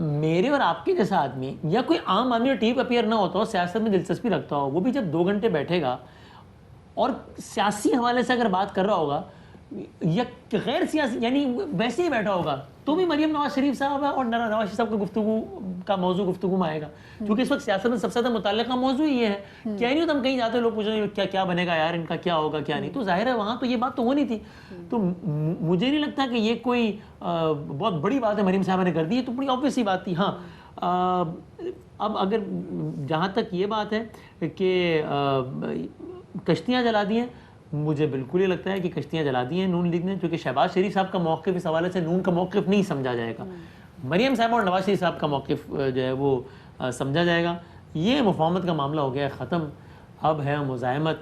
میرے اور آپ کے جیسا آدمی یا کوئی عام آدمی ٹی وی اپیئر نہ ہوتا ہو, سیاست میں دلچسپی رکھتا ہو, وہ بھی جب 2 گھنٹے بیٹھے گا اور سیاسی حوالے سے اگر بات کر رہا ہوگا یا غیر سیاسی یعنی ویسے ہی بیٹھا ہوگا, تو بھی مریم نواز شریف صاحب ہے اور نواز شریف صاحب کا گفتگو کا موضوع گفتگو میں آئے گا, کیونکہ اس وقت سیاست میں سب سے زیادہ متعلقہ موضوع یہ ہے. کیا نہیں ہوتا ہم کہیں جاتے ہیں لوگ پوچھیں گے کیا بنے گا یار, ان کا کیا ہوگا کیا نہیں, تو ظاہر ہے وہاں تو یہ بات تو ہونی تھی. تو مجھے نہیں لگتا کہ یہ کوئی بہت بڑی بات ہے مریم صاحبہ نے کر دی, یہ تو بڑی آبویس سی بات تھی. ہاں اب اگر جہاں تک یہ بات ہے کہ کشتیاں جلا دی ہیں, مجھے بالکل یہ لگتا ہے کہ کشتیاں جلا دی ہیں نون لیگ نے, کیونکہ شہباز شریف صاحب کا موقف اس حوالے سے نون کا موقف نہیں سمجھا جائے گا, مریم صاحب اور نواز شریف صاحب کا موقف جو ہے وہ سمجھا جائے گا. یہ مفاہمت کا معاملہ ہو گیا ہے ختم, اب ہے مزاحمت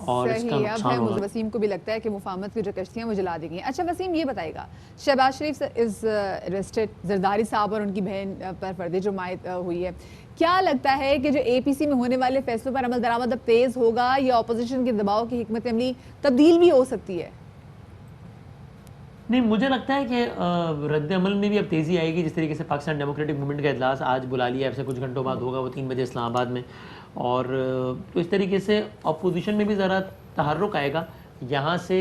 اور اس کا نقصان ہوگا. وسیم کو بھی لگتا ہے کہ مفاہمت کی جو کشتیاں وہ جلا دی گئی ہیں. اچھا وسیم یہ بتائے گا, شہباز شریف از ارسٹڈ, زرداری صاحب اور ان کی بہن پر فرد جرمائت ہوئی ہے, کیا لگتا ہے کہ جو اے پی سی میں ہونے والے فیصلوں پر عمل درآمد اب تیز ہوگا یا اپوزیشن کے دباؤ کی حکمت عملی تبدیل بھی ہو سکتی ہے؟ نہیں, مجھے لگتا ہے کہ رد عمل میں بھی اب تیزی آئے گی. جس طریقے سے پاکستان ڈیموکریٹک موومنٹ کا اجلاس آج بلا لیا ہے, اب سے کچھ گھنٹوں بعد ہوگا, وہ 3 بجے اسلام آباد میں, اور تو اس طریقے سے اپوزیشن میں بھی ذرا تحرک آئے گا. یہاں سے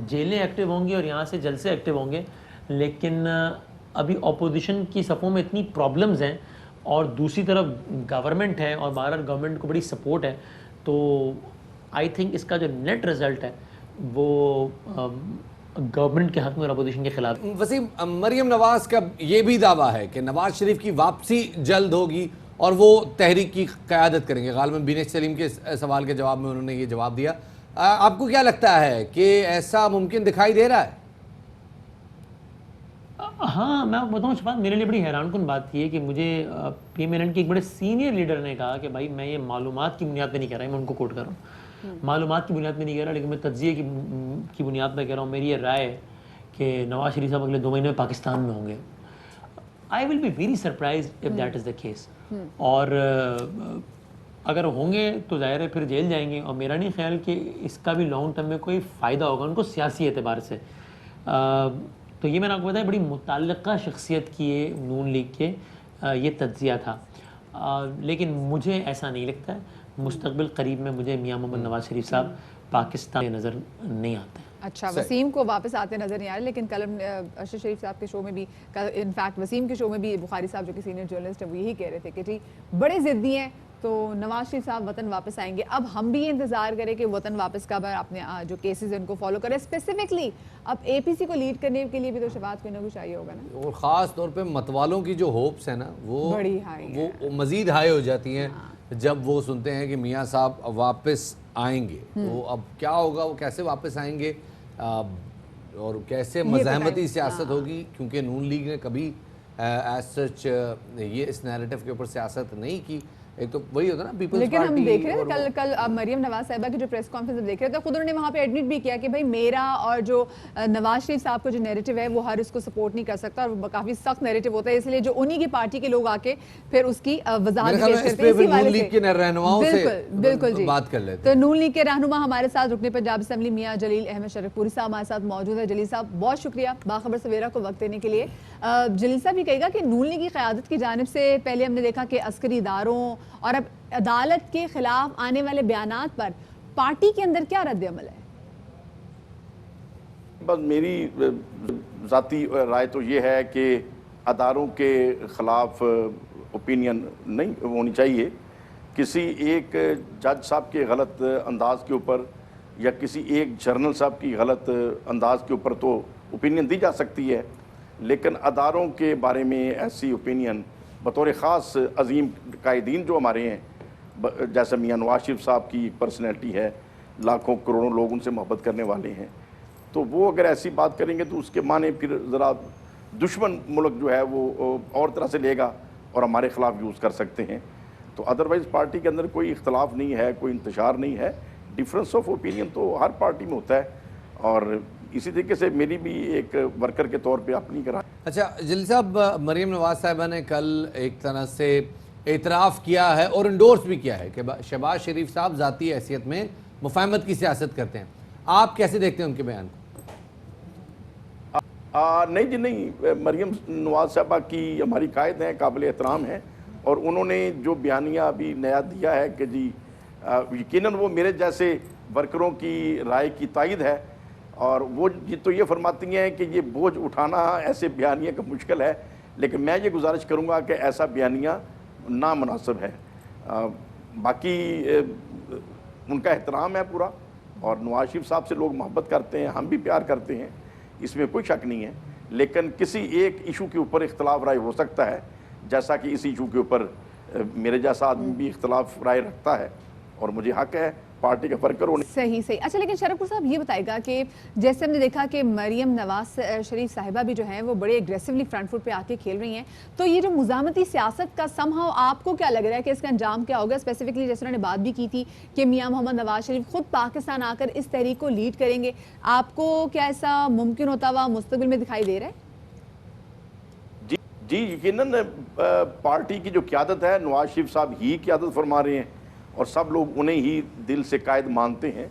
جیلیں ایکٹیو ہوں گی اور یہاں سے جلسے ایکٹیو ہوں گے, لیکن ابھی اپوزیشن کی صفوں میں اتنی پرابلمز ہیں اور دوسری طرف گورنمنٹ ہے اور بہرحال گورنمنٹ کو بڑی سپورٹ ہے, تو آئی تھنک اس کا جو نیٹ رزلٹ ہے وہ گورنمنٹ کے حق میں اور اپوزیشن کے خلاف. وسیم, مریم نواز کا یہ بھی دعویٰ ہے کہ نواز شریف کی واپسی جلد ہوگی اور وہ تحریک کی قیادت کریں گے. غالباً بینش سلیم کے سوال کے جواب میں انہوں نے یہ جواب دیا. آپ کو کیا لگتا ہے کہ ایسا ممکن دکھائی دے رہا ہے؟ ہاں, میں بتاؤں شفاعت, میرے لیے بڑی حیران کن بات یہ ہے کہ مجھے پی ایم ایل این کے ایک بڑے سینئر لیڈر نے کہا کہ بھائی میں یہ معلومات کی بنیاد پہ نہیں کہہ رہا, میں ان کو کوٹ کر رہا ہوں, معلومات کی بنیاد پہ نہیں کہہ رہا, لیکن میں تجزیے کی بنیاد پہ کہہ رہا ہوں. میری یہ رائے ہے کہ نواز شریف صاحب اگلے 2 مہینے میں پاکستان میں ہوں گے. I will be very surprised if that is the case. اور اگر ہوں گے تو ظاہر ہے پھر جیل جائیں گے, اور میرا نہیں خیال کہ اس کا بھی لانگ ٹرم میں کوئی فائدہ ہوگا ان کو سیاسی اعتبار سے. تو یہ میں نے آپ کو بتایا بڑی متعلقہ شخصیت کی نون لیگ کے یہ تجزیہ تھا, لیکن مجھے ایسا نہیں لگتا ہے. مستقبل قریب میں مجھے میاں محمد نواز شریف صاحب پاکستان نظر نہیں آتے ہیں. اچھا, وسیم کو واپس آتے نظر نہیں آ رہے, لیکن کل ارشد شریف صاحب کے شو میں بھی, انفیکٹ وسیم کے شو میں بھی بخاری صاحب جو کہ سینئر جرنلسٹ ہیں وہ یہی کہہ رہے تھے کہ جی بڑے ضدی ہیں, تو نواز شریف صاحب وطن واپس آئیں گے. اب ہم بھی یہ انتظار کریں کہ وطن واپس کب اپنے جو کیسز ہیں ان کو فالو کریں. اسپیسیفکلی اب اے پی سی کو لیڈ کرنے کے لیے بھی تو شفاعت کوئی نہ کوئی چاہیے ہوگا نا, اور خاص طور پہ متوالوں کی جو ہوپس ہیں نا وہ بڑی ہائی ہیں. وہ مزید ہائی ہو جاتی ہیں جب وہ سنتے ہیں کہ میاں صاحب واپس آئیں گے. تو اب کیا ہوگا, وہ کیسے واپس آئیں گے اور کیسے مزاحمتی سیاست ہوگی, کیونکہ نون لیگ نے کبھی ایز سچ یہ اس نیریٹو کے اوپر سیاست نہیں کی. ایک تو وہی ہوتا نا پیپلز پارٹی. لیکن ہم دیکھ رہے تھے کل مریم نواز صاحبہ کی جو پریس کانفرنس دیکھ رہے تھے, خود انہوں نے وہاں پہ ایڈمٹ بھی کیا کہ بھائی میرا اور جو نواز شریف صاحب کا جو نیریٹو ہے وہ ہر اس کو سپورٹ نہیں کر سکتا, اور کافی سخت نیریٹو ہوتا ہے, اس لیے جو انہی کی پارٹی کے لوگ آ کے پھر اس کی وضاحت پیش کرتے ہیں. نون لیگ کے رہنماؤں سے بالکل جی بات کر لیتے ہیں. تو نون لیگ کے رہنما ہمارے ساتھ رکن پنجاب اسمبلی میاں جلیل احمد شرف پوری صاحب ہمارے ساتھ موجود ہے. جلیل صاحب بہت شکریہ باخبر سویرا کو وقت دینے کے لیے. جلیل صاحب یہ کہے گا کہ نون لیگ کی قیادت کی جانب سے پہلے ہم نے دیکھا کہ عسکری اداروں اور اب عدالت کے خلاف آنے والے بیانات پر پارٹی کے اندر کیا رد عمل ہے؟ بس میری ذاتی رائے تو یہ ہے کہ اداروں کے خلاف اوپینین نہیں ہونی چاہیے. کسی ایک جج صاحب کے غلط انداز کے اوپر یا کسی ایک جرنل صاحب کی غلط انداز کے اوپر تو اوپینین دی جا سکتی ہے, لیکن اداروں کے بارے میں ایسی اوپینین بطور خاص عظیم قائدین جو ہمارے ہیں, جیسے میاں نواز شریف صاحب کی ایک پرسنالٹی ہے, لاکھوں کروڑوں لوگ ان سے محبت کرنے والے ہیں, تو وہ اگر ایسی بات کریں گے تو اس کے معنی پھر ذرا دشمن ملک جو ہے وہ اور طرح سے لے گا اور ہمارے خلاف یوز کر سکتے ہیں. تو ادروائز پارٹی کے اندر کوئی اختلاف نہیں ہے, کوئی انتشار نہیں ہے. ڈفرینس آف اوپینین تو ہر پارٹی میں ہوتا ہے, اور اسی طریقے سے میری بھی ایک ورکر کے طور پہ اپنی کرا. اچھا جلیل صاحب, مریم نواز صاحبہ نے کل ایک طرح سے اعتراف کیا ہے اور انڈورس بھی کیا ہے کہ شہباز شریف صاحب ذاتی حیثیت میں مفاہمت کی سیاست کرتے ہیں. آپ کیسے دیکھتے ہیں ان کے بیان کو؟ نہیں جی نہیں، مریم نواز صاحبہ کی ہماری قائد ہیں، قابل احترام ہیں، اور انہوں نے جو بیانیہ ابھی نیا دیا ہے کہ جی یقیناً وہ میرے جیسے ورکروں کی رائے کی تائید ہے، اور وہ تو یہ فرماتی ہیں کہ یہ بوجھ اٹھانا ایسے بیانیہ کا مشکل ہے، لیکن میں یہ گزارش کروں گا کہ ایسا بیانیہ نامناسب ہے۔ باقی ان کا احترام ہے پورا، اور نواز شریف صاحب سے لوگ محبت کرتے ہیں، ہم بھی پیار کرتے ہیں، اس میں کوئی شک نہیں ہے، لیکن کسی ایک ایشو کے اوپر اختلاف رائے ہو سکتا ہے، جیسا کہ اس ایشو کے اوپر میرے جیسا آدمی بھی اختلاف رائے رکھتا ہے، اور مجھے حق ہے پارٹی کا ورکر ہونے۔ صحیح۔ اچھا، لیکن شرف صاحب یہ بتائے گا کہ جیسے ہم نے دیکھا کہ مریم نواز شریف صاحبہ بھی جو ہیں وہ بڑے ایگریسولی فرنٹ فٹ پہ آ کے کھیل رہی ہیں، تو یہ جو مزاحمتی سیاست کا سم ہاؤ آپ کو کیا لگ رہا ہے کہ اس کا انجام کیا ہوگا؟ اسپیسیفکلی جیسے انہوں نے بات بھی کی تھی کہ میاں محمد نواز شریف خود پاکستان آ کر اس تحریک کو لیڈ کریں گے، آپ کو کیا ایسا ممکن ہوتا ہوا مستقبل میں دکھائی دے رہا ہے؟ جی یقیناً پارٹی کی جو قیادت ہے نواز شریف صاحب ہی قیادت فرما رہے ہیں، اور سب لوگ انہیں ہی دل سے قائد مانتے ہیں،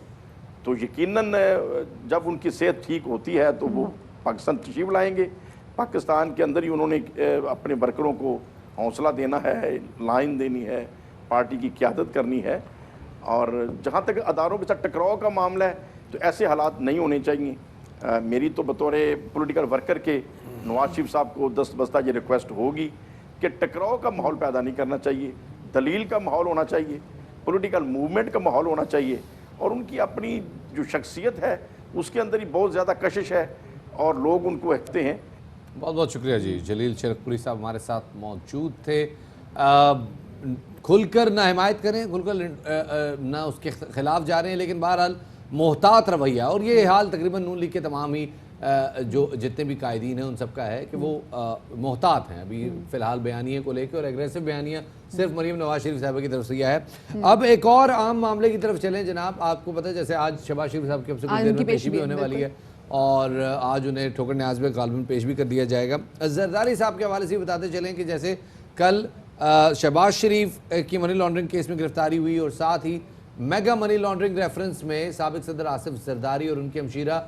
تو یقیناً جب ان کی صحت ٹھیک ہوتی ہے تو وہ پاکستان تشریف لائیں گے۔ پاکستان کے اندر ہی انہوں نے اپنے ورکروں کو حوصلہ دینا ہے، لائن دینی ہے، پارٹی کی قیادت کرنی ہے، اور جہاں تک اداروں کے ساتھ ٹکراؤ کا معاملہ ہے تو ایسے حالات نہیں ہونے چاہیے۔ میری تو بطور پولیٹیکل ورکر کے نواز شریف صاحب کو دست بستہ یہ ریکویسٹ ہوگی کہ ٹکراؤ کا ماحول پیدا نہیں کرنا چاہیے، دلیل کا ماحول ہونا چاہیے، پولیٹیکل موومنٹ کا ماحول ہونا چاہیے، اور ان کی اپنی جو شخصیت ہے اس کے اندر ہی بہت زیادہ کشش ہے، اور لوگ ان کو احتے ہیں۔ بہت بہت شکریہ جی، جلیل شرک پوری صاحب ہمارے ساتھ موجود تھے۔ کھل کر نہ حمایت کریں، کھل کر نہ اس کے خلاف جا رہے ہیں، لیکن بہرحال محتاط رویہ، اور یہ حال تقریباً نون لیگ کے تمام ہی جو جتنے بھی قائدین ہیں ان سب کا ہے کہ وہ محتاط ہیں ابھی فی الحال بیانیے کو لے کے، اور ایگریسو بیانیہ صرف مریم نواز شریف صاحبہ کی طرف سے یہ ہے۔ اب ایک اور عام معاملے کی طرف چلیں جناب، آپ کو پتہ ہے جیسے آج شہباز شریف صاحب کی اب سے کچھ دیر میں پیشی بھی ہونے والی ہے، اور آج انہیں ٹھوکر نیاز میں غالباً پیش بھی کر دیا جائے گا۔ زرداری صاحب کے حوالے سے بتاتے چلیں کہ جیسے کل شہباز شریف کی منی لانڈرنگ کیس میں گرفتاری ہوئی، اور ساتھ ہی میگا منی لانڈرنگ ریفرنس میں سابق صدر آصف زرداری اور ان کی ہمشیرہ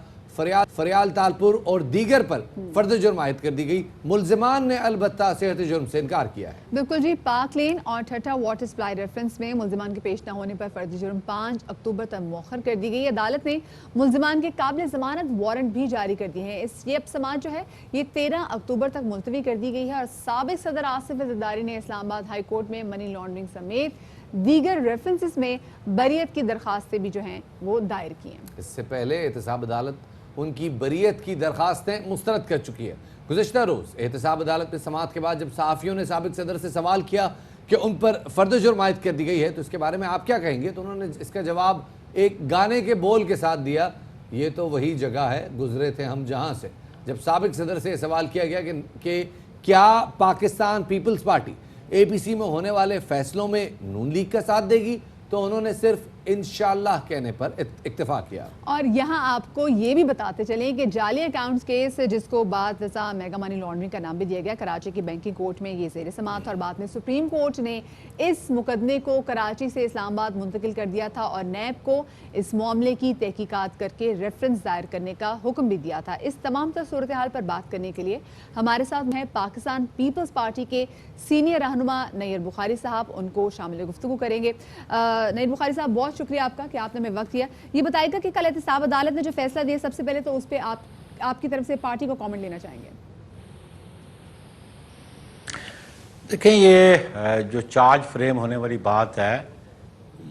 فریال تالپور اور دیگر پر فرد جرم عائد کر دی گئی۔ ملزمان نے البتہ صحت جرم سے انکار کیا ہے۔ بالکل جی، پاک لین اور ٹھٹھا واٹر سپلائی ریفرنس میں ملزمان کے پیش نہ ہونے پر فرد جرم 5 اکتوبر تک مؤخر کر دی گئی۔ عدالت نے ملزمان کے قابل ضمانت وارنٹ بھی جاری کر دیے ہیں۔ یہ اب سماعت جو ہے یہ 13 اکتوبر تک ملتوی کر دی گئی ہے، اور سابق صدر آصف زرداری نے اسلام آباد ہائی کورٹ میں منی لانڈرنگ سمیت دیگر ریفرنسز میں بریت کی درخواستیں بھی جو ہیں وہ دائر کی ہیں۔ اس سے پہلے احتساب عدالت ان کی بریت کی درخواستیں مسترد کر چکی ہے۔ گزشتہ روز احتساب عدالت میں سماعت کے بعد جب صحافیوں نے سابق صدر سے سوال کیا کہ ان پر فرد جرم عائد کر دی گئی ہے تو اس کے بارے میں آپ کیا کہیں گے، تو انہوں نے اس کا جواب ایک گانے کے بول کے ساتھ دیا، یہ تو وہی جگہ ہے گزرے تھے ہم جہاں سے۔ جب سابق صدر سے سوال کیا گیا کہ کیا پاکستان پیپلز پارٹی اے پی سی میں ہونے والے فیصلوں میں نون لیگ کا ساتھ دے گی، تو انہوں نے صرف انشاءاللہ کہنے پر اکتفا کیا۔ اور یہاں آپ کو یہ بھی بتاتے چلیں کہ جعلی اکاؤنٹس کیس، جس کو بعد وزا میگا منی لانڈرنگ کا نام بھی دیا گیا، کراچی کی بینکنگ کورٹ میں یہ زیر سماعت، اور بعد میں سپریم کورٹ نے اس مقدمے کو کراچی سے اسلام آباد منتقل کر دیا تھا، اور نیب کو اس معاملے کی تحقیقات کر کے ریفرنس دائر کرنے کا حکم بھی دیا تھا۔ اس تمام تر صورتحال پر بات کرنے کے لیے ہمارے ساتھ ہیں پاکستان پیپلز پارٹی کے سینئر رہنما نیر بخاری صاحب، ان کو شامل گفتگو کریں گے۔ نیر بخاری صاحب، بہت شکریہ آپ کا کہ آپ نے ہمیں وقت دیا۔ یہ بتائے گا کہ کل احتساب عدالت نے جو فیصلہ دیا، سب سے پہلے تو اس پہ آپ کی طرف سے پارٹی کو کامنٹ لینا چاہیں گے۔ دیکھیں، یہ جو چارج فریم ہونے والی بات ہے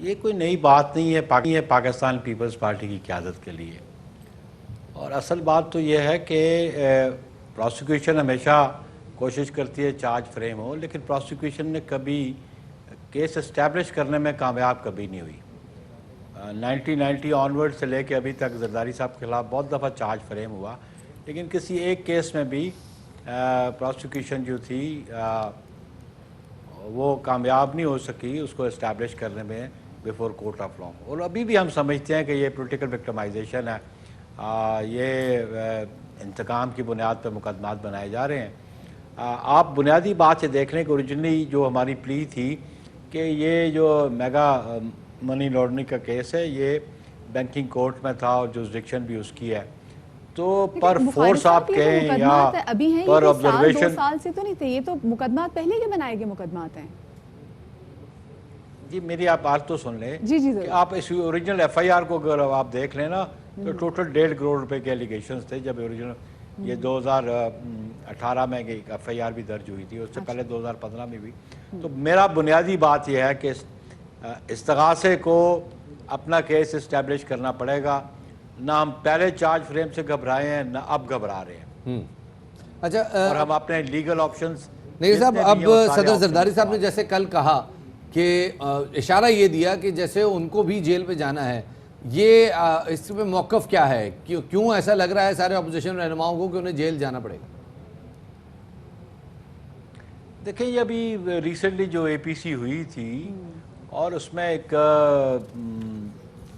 یہ کوئی نئی بات نہیں ہے پاکستان پیپلز پارٹی کی قیادت کے لیے، اور اصل بات تو یہ ہے کہ پروسیکیوشن ہمیشہ کوشش کرتی ہے چارج فریم ہو، لیکن پروسیکیوشن نے کبھی کیس اسٹیبلش کرنے میں کامیاب کبھی نہیں ہوئی۔ 1990 آنورڈ سے لے کے ابھی تک زرداری صاحب کے خلاف بہت دفعہ چارج فریم ہوا، لیکن کسی ایک کیس میں بھی پروسیکیوشن جو تھی وہ کامیاب نہیں ہو سکی اس کو اسٹیبلش کرنے میں بیفور کورٹ آف لا، اور ابھی بھی ہم سمجھتے ہیں کہ یہ پولیٹیکل وکٹمائزیشن ہے، یہ انتقام کی بنیاد پہ مقدمات بنائے جا رہے ہیں۔ آپ بنیادی بات سے دیکھ لیں کہ اوریجنلی جو ہماری پلی تھی کہ یہ جو میگا منی لانڈرنگ کا کیس ہے یہ بینکنگ کورٹ میں تھا، اور جورسڈکشن بھی اس کی ہے، تو پر فورس آپ کہیں یا ابھی ہیں پر یہ آبزرویشن 2 سال سے تو نہیں تھے، یہ تو مقدمات پہلے کے بنائے گئے مقدمات ہیں. جی میری آپ بات تو سن لیں جی کہ آپ اس اوریجنل ایف آئی آر کو اگر آپ دیکھ لیں نا تو ٹوٹل 1.5 کروڑ روپے کے ایلیگیشنز تھے جب اوریجنل یہ 2018 میں ایک ایف آئی آر بھی درج ہوئی تھی، اس سے پہلے 2015 میں بھی. تو میرا بنیادی بات یہ ہے کہ استغاثے کو اپنا کیس اسٹیبلش کرنا پڑے گا. نہ ہم پہلے چارج فریم سے گھبرائے ہیں نہ اب گھبرا رہے ہیں. اچھا اور ہم اپنے لیگل آپشنز نہیں صاحب، اب صدر زرداری صاحب نے جیسے کل کہا کہ اشارہ یہ دیا کہ جیسے ان کو بھی جیل پہ جانا ہے، یہ اس میں موقف کیا ہے؟ کیوں ایسا لگ رہا ہے سارے اپوزیشن رہنماؤں کو کہ انہیں جیل جانا پڑے گا؟ دیکھیں یہ ابھی ریسنٹلی جو اے پی سی ہوئی تھی اور اس میں ایک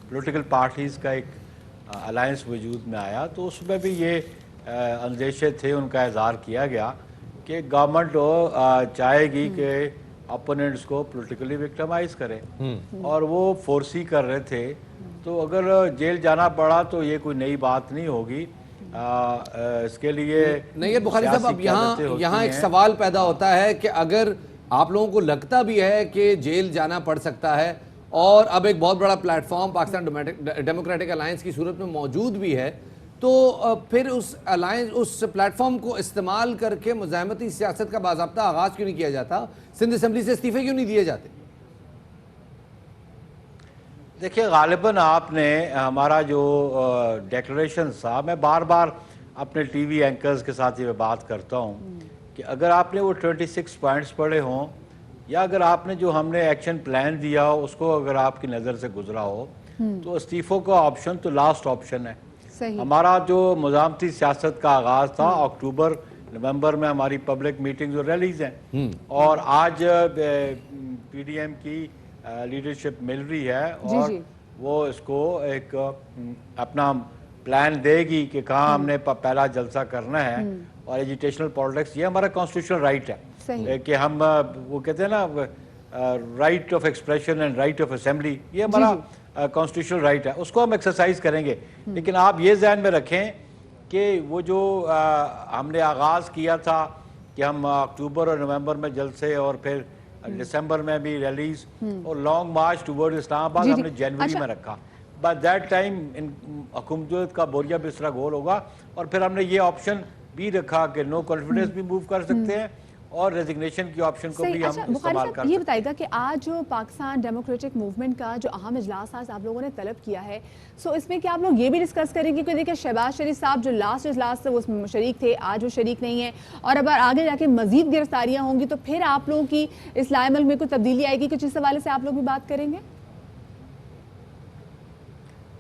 پولیٹیکل پارٹیز کا ایک الائنس وجود میں آیا، تو اس میں بھی یہ اندیشے تھے، ان کا اظہار کیا گیا کہ گورنمنٹ چاہے گی کہ اپوننٹس کو پولیٹیکلی وکٹمائز کرے، اور وہ فورسی کر رہے تھے. تو اگر جیل جانا پڑا تو یہ کوئی نئی بات نہیں ہوگی. اس کے لیے نہیں بخاری صاحب، اب یہاں ایک سوال پیدا ہوتا ہے کہ اگر آپ لوگوں کو لگتا بھی ہے کہ جیل جانا پڑ سکتا ہے اور اب ایک بہت بڑا plate form Pakistan democratic alliance کی صورت میں موجود بھی ہے، تو پھر اس پلیٹ فارم کو استعمال کر کے مزاحمتی سیاست کا باضابطہ آغاز کیوں نہیں کیا جاتا؟ سندھ اسمبلی سے استعفے کیوں نہیں دیے جاتے؟ دیکھیں غالباً آپ نے ہمارا جو ڈیکلریشن تھا، میں بار بار اپنے ٹی وی اینکرز کے ساتھ یہ بات کرتا ہوں کہ اگر آپ نے وہ 26 پوائنٹس پڑھے ہوں یا اگر آپ نے جو ہم نے ایکشن پلان دیا ہو اس کو اگر آپ کی نظر سے گزرا ہو تو استعفوں کا آپشن تو لاسٹ آپشن ہے. ہمارا جو مزاحمتی سیاست کا آغاز تھا اکتوبر نومبر میں ہماری پبلک میٹنگز اور ریلیز ہیں، اور آج پی ڈی ایم کی لیڈرشپ مل رہی ہے اور وہ اس کو ایک اپنا پلان دے گی کہ کہاں ہم نے پہلا جلسہ کرنا ہے. اور ایجیٹیشنل پالیٹکس یہ ہمارا کانسٹیٹیوشنل رائٹ ہے کہ ہم وہ کہتے ہیں نا right of expression and right of assembly, یہ ہمارا کانسٹیٹیوشنل رائٹ ہے، اس کو ہم ایکسرسائز کریں گے. لیکن آپ یہ ذہن میں رکھیں کہ وہ جو ہم نے آغاز کیا تھا کہ ہم اکتوبر اور نومبر میں جلسے اور پھر دسمبر میں بھی ریلیز اور لانگ مارچ ٹورڈ اسلام آباد ہم نے جنوری میں رکھا. بائی دیٹ ٹائم حکومت کا بوریا بستر گول ہوگا. اور پھر ہم نے یہ آپشن بھی رکھا کہ نو کانفیڈنس بھی موو کر سکتے ہیں اور ریزگنیشن کی آپشن کو بھی ہم استعمال کر سکتے ہیں. یہ بتائیے گا کہ آج جو پاکستان ڈیموکریٹک موومنٹ کا جو اہم اجلاس آج آپ لوگوں نے طلب کیا ہے، سو اس میں کیا آپ لوگ یہ بھی ڈسکس کریں گے کہ دیکھیں شہباز شریف صاحب جو لاسٹ اجلاس سے وہ اس میں شریک تھے، آج وہ شریک نہیں ہیں، اور اب آگے جا کے مزید گرفتاریاں ہوں گی تو پھر آپ لوگوں کی اس لائے عمل میں کوئی تبدیلی آئے گی؟ کچھ اس حوالے سے آپ لوگ بھی بات کریں گے؟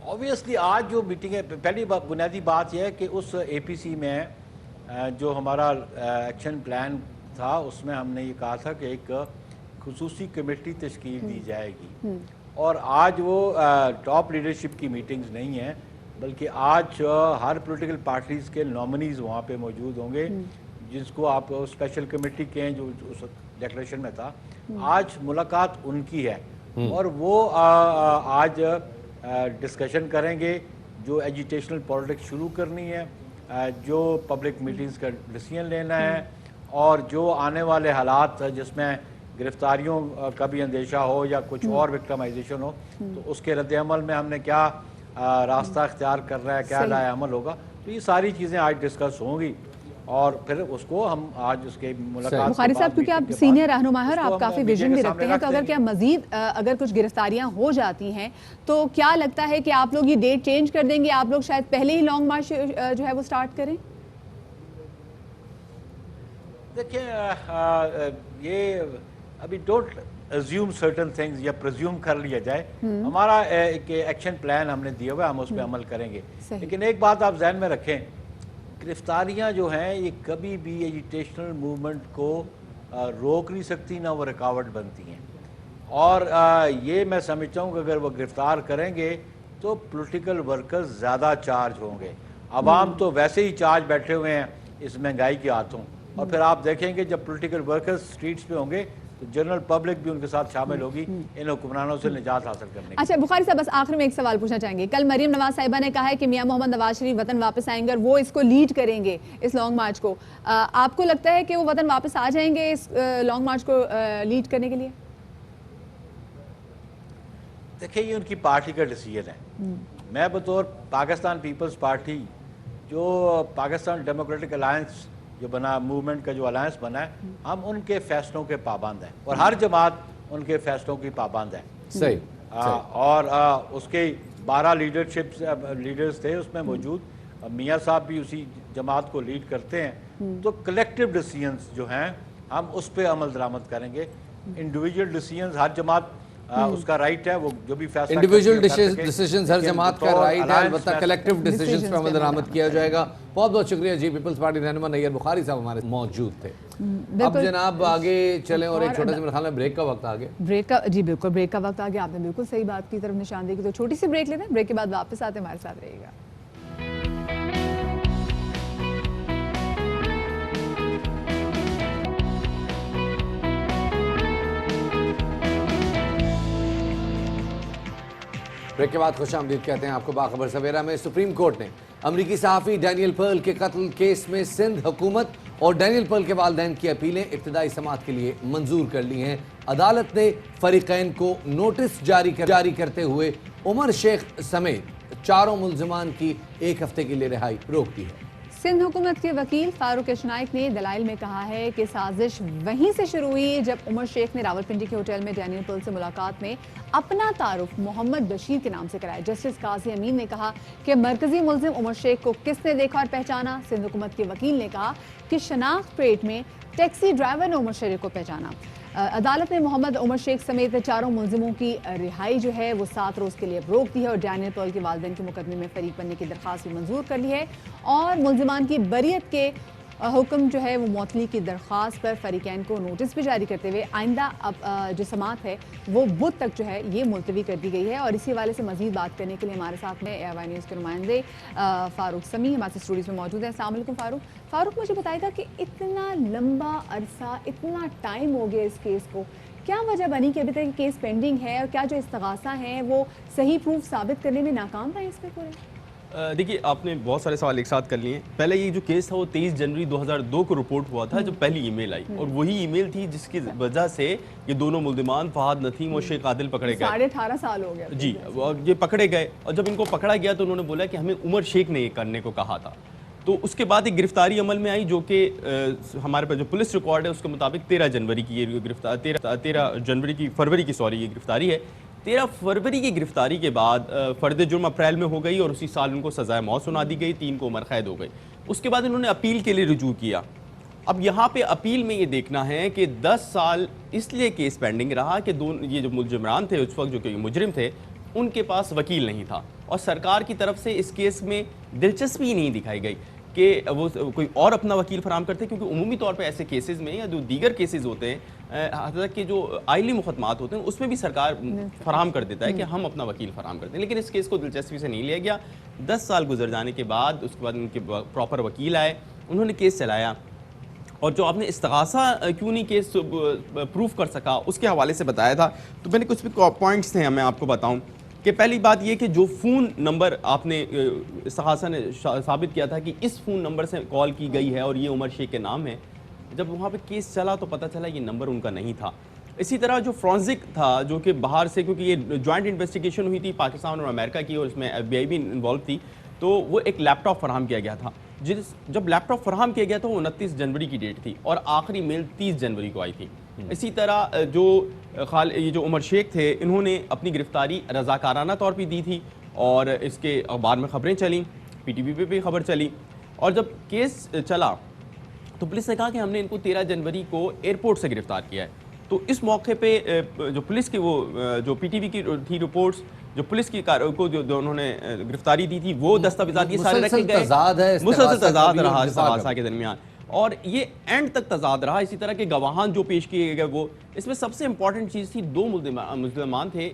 اوبیسلی آج جو میٹنگ ہے، پہلی بنیادی بات یہ ہے کہ اس اے پی سی میں جو ہمارا ایکشن پلان تھا اس میں ہم نے یہ کہا تھا کہ ایک خصوصی کمیٹی تشکیل دی جائے گی. اور آج وہ ٹاپ لیڈرشپ کی میٹنگز نہیں ہیں بلکہ آج ہر پولیٹیکل پارٹیز کے نامنیز وہاں پہ موجود ہوں گے، جس کو آپ اسپیشل کمیٹی کہیں جو اس ڈیکلیریشن میں تھا. آج ملاقات ان کی ہے اور وہ آج ڈسکشن کریں گے جو ایجیٹیشنل پالیٹکس شروع کرنی ہے، جو پبلک میٹنگز کا ڈیسیژن لینا ہے، اور جو آنے والے حالات جس میں گرفتاریوں کا بھی اندیشہ ہو یا کچھ اور وکٹمائزیشن ہو تو اس کے رد عمل میں ہم نے کیا راستہ اختیار کر رہا ہے، کیا لائے عمل ہوگا. تو یہ ساری چیزیں آج ڈسکس ہوں گی اور پھر اس کو ہم آج اس کے ملاقات بخاری صاحب کیونکہ آپ سینئر رہنما ہیں اور آپ کافی ویژن بھی رکھتے ہیں، تو اگر کیا مزید اگر کچھ گرفتاریاں ہو جاتی ہیں تو کیا لگتا ہے کہ آپ لوگ یہ ڈیٹ چینج کر دیں گے؟ آپ لوگ شاید پہلے ہی لانگ مارچ جو ہے وہ سٹارٹ کریں؟ دیکھیں یہ ابھی ڈونٹ assume certain things یا پرزیوم کر لیا جائے. ہمارا ایک ایکشن پلان ہم نے دیا ہوا ہے، ہم اس پہ عمل کریں گے. لیکن ایک بات آپ ذہن میں رکھیں، گرفتاریاں جو ہیں یہ کبھی بھی ایجیٹیشنل موومنٹ کو روک نہیں سکتی، نہ وہ رکاوٹ بنتی ہیں. اور یہ میں سمجھتا ہوں کہ اگر وہ گرفتار کریں گے تو پولیٹیکل ورکرز زیادہ چارج ہوں گے. عوام تو ویسے ہی چارج بیٹھے ہوئے ہیں اس مہنگائی کے ہاتھوں، اور پھر آپ دیکھیں گے جب پولیٹیکل ورکرز سٹریٹس پہ ہوں گے تو جنرل پبلک بھی ان کے ساتھ شامل ہوگی ان حکمرانوں سے نجات حاصل کرنے کی۔ اچھا بخاری صاحب، بس آخر میں ایک سوال پوچھنا چاہیں گے. کل مریم نواز صاحبہ نے کہا ہے کہ میاں محمد نواز شریف وطن واپس آئیں گے اور وہ اس کو لیڈ کریں گے، اس لانگ مارچ کو. آپ کو لگتا ہے کہ وہ وطن واپس آ جائیں گے اس لانگ مارچ کو لیڈ کرنے کے لیے؟ دیکھیں یہ ان کی پارٹی کا ڈیسیجن ہے. میں بطور پاکستان پیپلز پارٹی جو پاکستان ڈیموکریٹک الائنس جو بنا، موومنٹ کا جو الائنس بنا ہے، ہم ان کے فیصلوں کے پابند ہیں اور ہر جماعت ان کے فیصلوں کی پابند ہے. صحیح. اور اس کے 12 لیڈرز تھے اس میں موجود، میاں صاحب بھی اسی جماعت کو لیڈ کرتے ہیں. تو کلیکٹیو ڈیسیجنز جو ہیں ہم اس پہ عمل درآمد کریں گے. انڈیویجول ڈیسیجنز ہر جماعت اس کا رائٹ ہے، وہ جو بھی فیصلہ انڈیویجول ڈیسیجنز ہر جماعت کا رائٹ ہے، البتہ کلیکٹیو ڈیسیجنز پر عمل درآمد کیا جائے گا. بہت بہت شکریہ جی. پیپلز پارٹی رہنما نیئر بخاری صاحب ہمارے موجود تھے. اب جناب آگے چلیں اور ایک چھوٹا سا میرے خیال میں بریک کا وقت آ گیا. بریک کا، جی بالکل بریک کا وقت آ گیا. آپ نے بالکل صحیح بات کی طرف نشاندہی کی. تو چھوٹی سی بریک لیتے ہیں، بریک کے بعد واپس آتے ہیں، ہمارے ساتھ رہیے گا. بریک کے بعد خوش آمدید کہتے ہیں آپ کو. باخبر سویرا میں سپریم کورٹ نے امریکی صحافی ڈینیل پرل کے قتل کیس میں سندھ حکومت اور ڈینیل پرل کے والدین کی اپیلیں ابتدائی سماعت کے لیے منظور کر لی ہیں. عدالت نے فریقین کو نوٹس جاری کرتے ہوئے عمر شیخ سمیت 4 ملزمان کی 1 ہفتے کے لیے رہائی روک دی ہے. سندھ حکومت کے وکیل فاروق اشنائک نے دلائل میں کہا ہے کہ سازش وہیں سے شروع ہوئی جب عمر شیخ نے راولپنڈی کے ہوٹل میں ڈینیل پرل سے ملاقات میں اپنا تعارف محمد بشیر کے نام سے کرایا. جسٹس قاضی امین نے کہا کہ مرکزی ملزم عمر شیخ کو کس نے دیکھا اور پہچانا. سندھ حکومت کے وکیل نے کہا کہ شناخت پلیٹ میں ٹیکسی ڈرائیور نے عمر شیخ کو پہچانا. عدالت نے محمد عمر شیخ سمیت 4 ملزموں کی رہائی جو ہے وہ 7 روز کے لیے روک دی ہے اور ڈینیل پرل کے والدین کے مقدمے میں فریق بننے کی درخواست بھی منظور کر لی ہے اور ملزمان کی بریت کے حکم جو ہے وہ معطلی کی درخواست پر فریقین کو نوٹس بھی جاری کرتے ہوئے آئندہ اب جو سماعت ہے وہ بدھ تک جو ہے یہ ملتوی کر دی گئی ہے. اور اسی حوالے سے مزید بات کرنے کے لیے ہمارے ساتھ میں وائی نیوز کے نمائندے فاروق سمیع ہمارے اسٹوڈیوز میں موجود ہیں. السلام علیکم فاروق, مجھے بتائے گا کہ اتنا لمبا عرصہ, اتنا ٹائم ہو گیا اس کیس کو, کیا وجہ بنی کہ ابھی تک یہ کیس پینڈنگ ہے اور کیا جو استغاثہ ہیں وہ صحیح پروف ثابت کرنے میں ناکام رہے اس پہ پورے؟ دیکھیے آپ نے بہت سارے سوال ایک ساتھ کر لیے ہیں. پہلے یہ جو کیس تھا وہ 23 جنوری 2002 کو رپورٹ ہوا تھا جب پہلی ای میل آئی, اور وہی ای میل تھی جس کی وجہ سے یہ دونوں ملزمان فہد نسیم اور شیخ عادل پکڑے گئے. 18.5 سال ہو گیا جی, اور یہ پکڑے گئے, اور جب ان کو پکڑا گیا تو انہوں نے بولا کہ ہمیں عمر شیخ نے یہ کرنے کو کہا تھا. تو اس کے بعد ایک گرفتاری عمل میں آئی جو کہ ہمارے پاس جو پولیس ریکارڈ ہے اس کے مطابق 13 جنوری کی یہ فروری کی گرفتاری ہے. 13 فروری کی گرفتاری کے بعد فرد جرم اپریل میں ہو گئی اور اسی سال ان کو سزائے موت سنا دی گئی, 3 کو عمر قید ہو گئی. اس کے بعد انہوں نے اپیل کے لیے رجوع کیا. اب یہاں پہ اپیل میں یہ دیکھنا ہے کہ 10 سال اس لیے کیس پینڈنگ رہا کہ یہ جو ملزمان تھے اس وقت جو کہ مجرم تھے ان کے پاس وکیل نہیں تھا, اور سرکار کی طرف سے اس کیس میں دلچسپی نہیں دکھائی گئی کہ وہ کوئی اور اپنا وکیل فراہم کرتے, کیونکہ عمومی طور پہ ایسے کیسز میں یا جو دیگر کیسز ہوتے ہیں حتیٰ کہ جو آئلی مقدمات ہوتے ہیں اس میں بھی سرکار فراہم کر دیتا ہے کہ ہم اپنا وکیل فراہم کرتے ہیں. لیکن اس کیس کو دلچسپی سے نہیں لیا گیا. 10 سال گزر جانے کے بعد اس کے بعد ان کے پراپر وکیل آئے, انہوں نے کیس چلایا, اور جو آپ نے استغاثہ کیوں نہیں کیس پروف کر سکا اس کے حوالے سے بتایا تھا. تو میں نے کچھ بھی پوائنٹس تھے میں آپ کو بتاؤں کہ پہلی بات یہ کہ جو فون نمبر آپ نے استغاثہ نے ثابت کیا تھا کہ اس فون نمبر سے کال کی گئی ہے اور یہ عمر شیخ کے نام ہے, جب وہاں پہ کیس چلا تو پتہ چلا یہ نمبر ان کا نہیں تھا. اسی طرح جو فرانزک تھا جو کہ باہر سے, کیونکہ یہ جوائنٹ انویسٹیگیشن ہوئی تھی پاکستان اور امریکہ کی اور اس میں FBI بھی انوالو تھی, تو وہ ایک لیپ ٹاپ فراہم کیا گیا تھا. جب لیپ ٹاپ فراہم کیا گیا تھا وہ 29 جنوری کی ڈیٹ تھی اور آخری میل 30 جنوری کو آئی تھی. اسی طرح یہ جو عمر شیخ تھے انہوں نے اپنی گرفتاری رضاکارانہ طور پہ دی تھی, اور اس کے اخبار میں خبریں چلیں, PTV پہ بھی خبر چلی. اور جب کیس چلا تو پولیس نے کہا کہ ہم نے ان کو 13 جنوری کو ایئرپورٹ سے گرفتار کیا ہے. تو اس موقع پہ جو پولیس کی وہ جو PTV کی تھی رپورٹس, جو پولیس کی کو جو انہوں نے گرفتاری دی تھی وہ دستاویزات یہ سارے رکھے گئے, مسلسل تضاد رہا استغاثہ کے درمیان, اور یہ اینڈ تک تضاد رہا. اسی طرح کے گواہان جو پیش کیے گئے وہ, اس میں سب سے امپورٹنٹ چیز تھی 2 ملزمان تھے,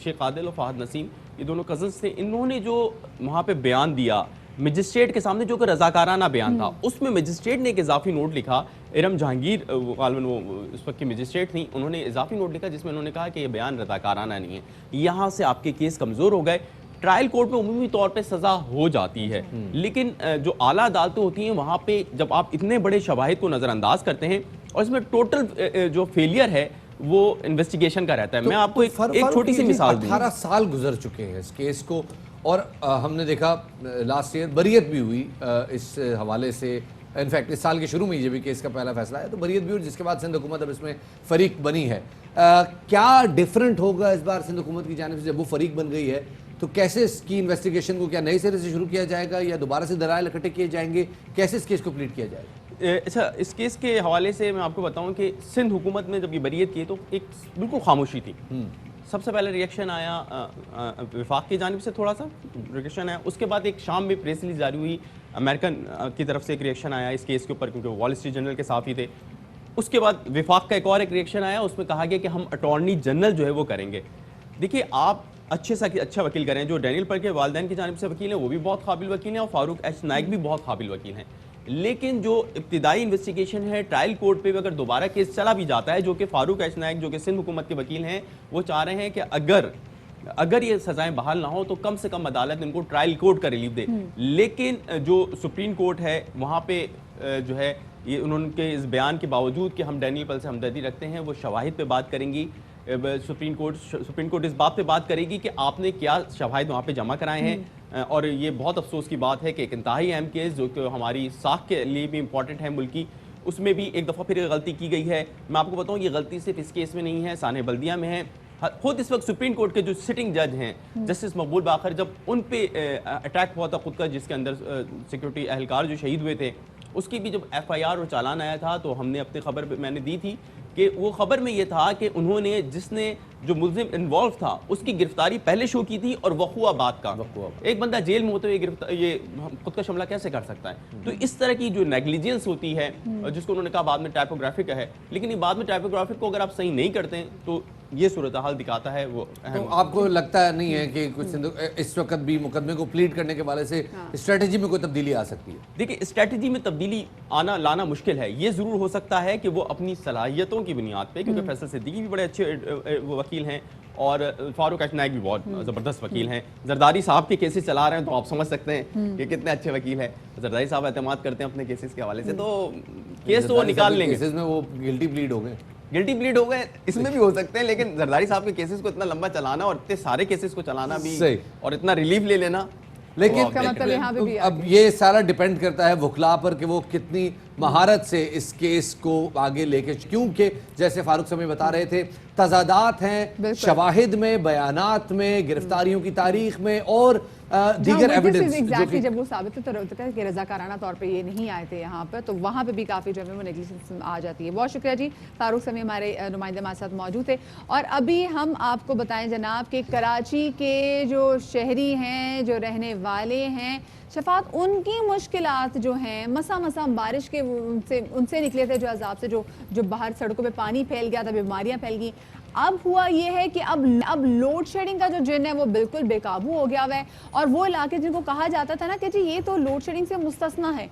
شیخ عادل اور فہد نسیم, یہ دونوں کزنس تھے. انہوں نے جو وہاں پہ بیان دیا مجسٹریٹ کے سامنے جو کہ رضاکارانہ بیان تھا، اس میں مجسٹریٹ نے ایک اضافی نوٹ لکھا. ارم جہانگیر غالباً وہ اس وقت کی مجسٹریٹ تھیں، انہوں نے اضافی نوٹ لکھا جس میں انہوں نے کہا کہ یہ بیان رضاکارانہ نہیں ہے. یہاں سے آپ کے کیس کمزور ہو گئے. ٹرائل کورٹ میں عمومی طور پہ سزا ہو جاتی ہے، لیکن جو اعلیٰ عدالتیں ہوتی ہیں وہاں پہ جب آپ اتنے بڑے شواہد کو نظر انداز کرتے ہیں اور اس میں ٹوٹل جو فیلئر ہے وہ انویسٹیگیشن کا رہتا ہے. میں آپ کو ایک چھوٹی سی مثال دوں. 18 سال گزر چکے ہیں اس کیس کو، اور ہم نے دیکھا لاسٹ ایئر بریت بھی ہوئی اس حوالے سے. انفیکٹ اس سال کے شروع میں یہ بھی کیس کا پہلا فیصلہ ہے تو بریت بھی ہوئی، جس کے بعد سندھ حکومت اب اس میں فریق بنی ہے. کیا ڈیفرنٹ ہوگا اس بار سندھ حکومت کی جانب سے جب وہ فریق بن گئی ہے؟ تو کیسے اس کی انویسٹیگیشن کو کیا نئے سرے سے شروع کیا جائے گا یا دوبارہ سے دلائل اکٹھے کیے جائیں گے؟ کیسے اس کیس کو پلیٹ کیا جائے گا؟ اچھا، اس کیس کے حوالے سے میں آپ کو بتاؤں کہ سندھ حکومت نے جب یہ بریت کی تو ایک بالکل خاموشی تھی. سب سے پہلے ریئیکشن آیا وفاق کی جانب سے، تھوڑا سا ریئیکشن آیا. اس کے بعد ایک شام میں پریس ریلیز جاری ہوئی، امریکن کی طرف سے ایک ریئیکشن آیا اس کیس کے اوپر، کیونکہ وہ وال اسٹریٹ جرنل کے صحافی تھے. اس کے بعد وفاق کا ایک ریئیکشن آیا، اس میں کہا گیا کہ ہم اٹارنی جنرل جو ہے وہ کریں گے. دیکھیے، آپ اچھے سے اچھا وکیل کریں. جو ڈینیل پر کے والدین کی جانب سے وکیل ہیں وہ بھی بہت قابل وکیل ہیں، اور فاروق ایچ نائک بھی بہت قابل وکیل ہیں. لیکن جو ابتدائی انویسٹیگیشن ہے ٹرائل کورٹ پہ اگر دوبارہ کیس چلا بھی جاتا ہے، جو کہ فاروق ایچ نائک جو کہ سندھ حکومت کے وکیل ہیں وہ چاہ رہے ہیں کہ اگر یہ سزائیں بحال نہ ہو تو کم سے کم عدالت ان کو ٹرائل کورٹ کا ریلیف دے. لیکن جو سپریم کورٹ ہے وہاں پہ جو ہے یہ انہوں کے اس بیان کے باوجود کہ ہم ڈینیل پل سے ہمدردی رکھتے ہیں، وہ شواہد پہ بات کریں گی. سپریم کورٹ اس بات پہ بات کرے گی کہ آپ نے کیا شواہد وہاں پہ جمع کرائے ہیں. اور یہ بہت افسوس کی بات ہے کہ ایک انتہائی اہم کیس جو کہ ہماری ساکھ کے لیے بھی امپورٹنٹ ہے ملک کی، اس میں بھی ایک دفعہ پھر غلطی کی گئی ہے. میں آپ کو بتاؤں یہ غلطی صرف اس کیس میں نہیں ہے، سانحہ بلدیہ میں ہے. خود اس وقت سپریم کورٹ کے جو سٹنگ جج ہیں جسٹس مقبول باقر، جب ان پہ اٹیک ہوا تھا خود کا، جس کے اندر سیکورٹی اہلکار جو شہید ہوئے تھے، اس کی بھی جب ایف آئی آر اور چالان آیا تھا تو ہم نے اپنی خبر میں نے دی تھی کہ وہ خبر میں یہ تھا کہ انہوں نے جس نے جو ملزم انوالو تھا اس کی گرفتاری پہلے شو کی تھی، اور وقوع بعد کا. ایک بندہ جیل میں ہوتے ہوئے یہ خود کا شملہ کیسے کر سکتا ہے؟ تو اس طرح کی جو نیگلیجنس ہوتی ہے، جس کو انہوں نے کہا بعد میں ٹائپوگرافک ہے، لیکن یہ بعد میں ٹائپوگرافک کو اگر آپ صحیح نہیں کرتے ہیں تو یہ صورتحال دکھاتا ہے. وہ تو آپ کو لگتا نہیں ہے کہ کچھ اس وقت بھی مقدمے کو پلیٹ کرنے کے والے سے اسٹریٹجی میں کوئی تبدیلی آ سکتی ہے؟ دیکھیں، اسٹریٹجی میں تبدیلی لانا مشکل ہے. یہ ضرور ہو سکتا ہے کہ وہ اپنی صلاحیتوں کی بنیاد پہ، کیونکہ فیصل صدیقی بھی بڑے اچھے وکیل ہیں اور فاروق ایچ نائک بھی بہت زبردست وکیل ہیں. زرداری صاحب کے کیسز چلا رہے ہیں تو آپ سمجھ سکتے ہیں کہ کتنے اچھے وکیل ہیں. زرداری صاحب اعتماد کرتے ہیں اپنے کیسز کے حوالے سے، تو کیس تو وہ نکال لیں گے. کیسز میں وہ گلٹی پلیڈ ہو گئے، گلٹی پلیڈ ہو گئے، اس میں بھی ہو سکتے ہیں. لیکن زرداری صاحب کے کیسز کو اتنا لمبا چلانا اور اتنے سارے کیسز کو چلانا بھی اور اتنا ریلیف لے لینا، لیکن اب یہ سارا ڈیپینڈ کرتا ہے وکلاء پر کہ وہ کتنی مہارت سے اس کیس کو آگے لے کے، کیونکہ جیسے فاروق صاحب بتا رہے تھے تضادات ہیں شواہد میں، بیانات میں، گرفتاریوں کی تاریخ میں اور دیگر ایویڈنس. جب وہ ثابت ہوتا ہے کہ رضاکارانہ طور پہ یہ نہیں آئے تھے یہاں پر، تو وہاں پہ بھی کافی جو ہے وہ نیگلیجنس آ جاتی ہے. بہت شکریہ جی، فاروق سمیع ہمارے نمائندے ہمارے ساتھ موجود تھے. اور ابھی ہم آپ کو بتائیں جناب کہ کراچی کے جو شہری ہیں، جو رہنے والے ہیں، شفاعت، ان کی مشکلات جو ہیں مسا بارش کے ان سے نکلے تھے، جو عذاب سے جو باہر سڑکوں پہ پانی پھیل گیا تھا، بیماریاں پھیل گئیں. اب ہوا یہ ہے کہ اب لوڈ شیڈنگ کا جو جن ہے وہ بالکل بے قابو ہو گیا ہوا ہے. اور وہ علاقے جن کو کہا جاتا تھا نا کہ جی یہ تو لوڈ شیڈنگ سے مستثنا ہے،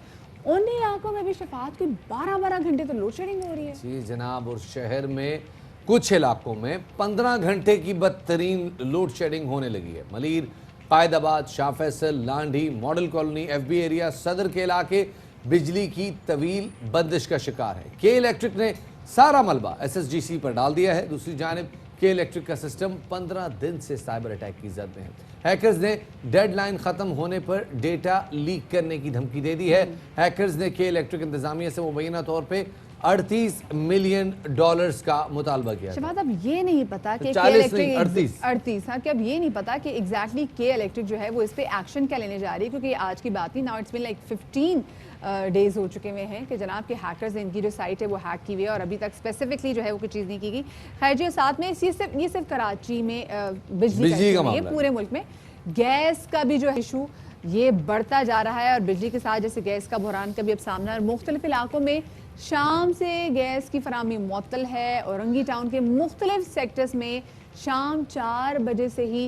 ان علاقوں میں بھی شفاعت کی 12 گھنٹے تو لوڈ شیڈنگ ہو رہی ہے. جی جناب، اور شہر میں کچھ علاقوں میں 15 گھنٹے کی بدترین لوڈ شیڈنگ ہونے لگی ہے. Malir, Quaidabad, Shah Faisal, Landhi, Model Colony, F B Area, Saddar کے علاقے بجلی کی طویل بندش کا شکار ہے. کے الیکٹرک نے سارا ملبہ ایس ایس جی سی پر ڈال دیا ہے. دوسری جانب کے الیکٹرک کا سسٹم 15 دن سے سائبر اٹیک کی زد میں ہے. ہیکرز نے ڈیڈ لائن ختم ہونے پر ڈیٹا لیک کرنے کی دھمکی دے دی ہے. ہیکرز نے کے الیکٹرک انتظامیہ سے مبینہ طور پہ $38 ملین کا مطالبہ کیا. شفاعت، اب یہ نہیں پتا کہ 38 ہاں، کہ اب یہ نہیں پتا کہ ایگزیکٹلی کے الیکٹرک جو ہے وہ اس پہ ایکشن کیا لینے جا رہی ہے، کیونکہ یہ آج کی بات نہیں. Now it's been like 15 days ہو چکے ہوئے ہیں کہ جناب کے ہیکرز نے ان کی جو سائٹ ہے وہ ہیک کی ہوئی ہے، اور ابھی تک اسپیسیفکلی جو ہے وہ کوئی چیز نہیں کی گئی. خیر جی، ساتھ میں یہ صرف کراچی میں بجلی کا نہیں ہے، پورے ملک میں گیس کا بھی جو ایشو یہ بڑھتا جا رہا ہے. اور بجلی کے ساتھ جیسے گیس کا بحران کا بھی اب سامنا ہے. مختلف علاقوں میں شام سے گیس کی فراہمی معطل ہے. اورنگی ٹاؤن کے مختلف سیکٹرز میں شام 4 بجے سے ہی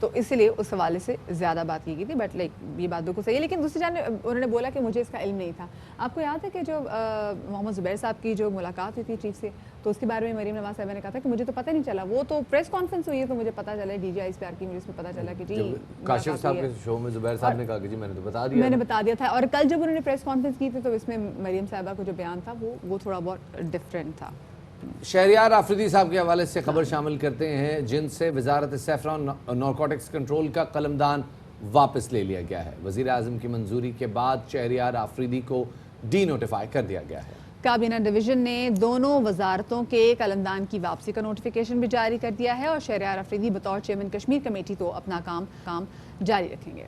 تو اس لیے اس حوالے سے زیادہ بات کی گئی تھی. بٹ لائک یہ بات بالکل صحیح ہے. لیکن دوسری جانب انہوں نے بولا کہ مجھے اس کا علم نہیں تھا. آپ کو یاد ہے کہ جو محمد زبیر صاحب کی جو ملاقات ہوئی تھی چیف سے, تو اس کے بارے میں مریم نواز صاحبہ نے کہا تھا کہ مجھے تو پتہ نہیں چلا, وہ تو پریس کانفرنس ہوئی ہے تو مجھے پتہ چلا, ڈی جی آئی PR کی مجھے اس میں پتہ چلا کہ جی کاشف صاحب کے شو میں زبیر صاحب نے کہا کہ جی میں نے تو بتا دیا, میں نے بتا دیا تھا. اور کل جب انہوں نے پریس کانفرنس کی تھی تو اس میں مریم صاحبہ کو جو بیان تھا وہ تھوڑا بہت ڈفرینٹ تھا. شہریار آفریدی صاحب کے حوالے سے خبر شامل کرتے ہیں, جن سے وزارت سیفران نارکوٹکس کنٹرول کا قلمدان واپس لے لیا گیا ہے. وزیر اعظم کی منظوری کے بعد شہریار آفریدی کو ڈی نوٹیفائی کر دیا گیا ہے. کابینہ ڈویژن نے دونوں وزارتوں کے قلمدان کی واپسی کا نوٹیفیکیشن بھی جاری کر دیا ہے, اور شہریار آفریدی بطور چیئرمین کشمیر کمیٹی تو اپنا کام جاری رکھیں گے.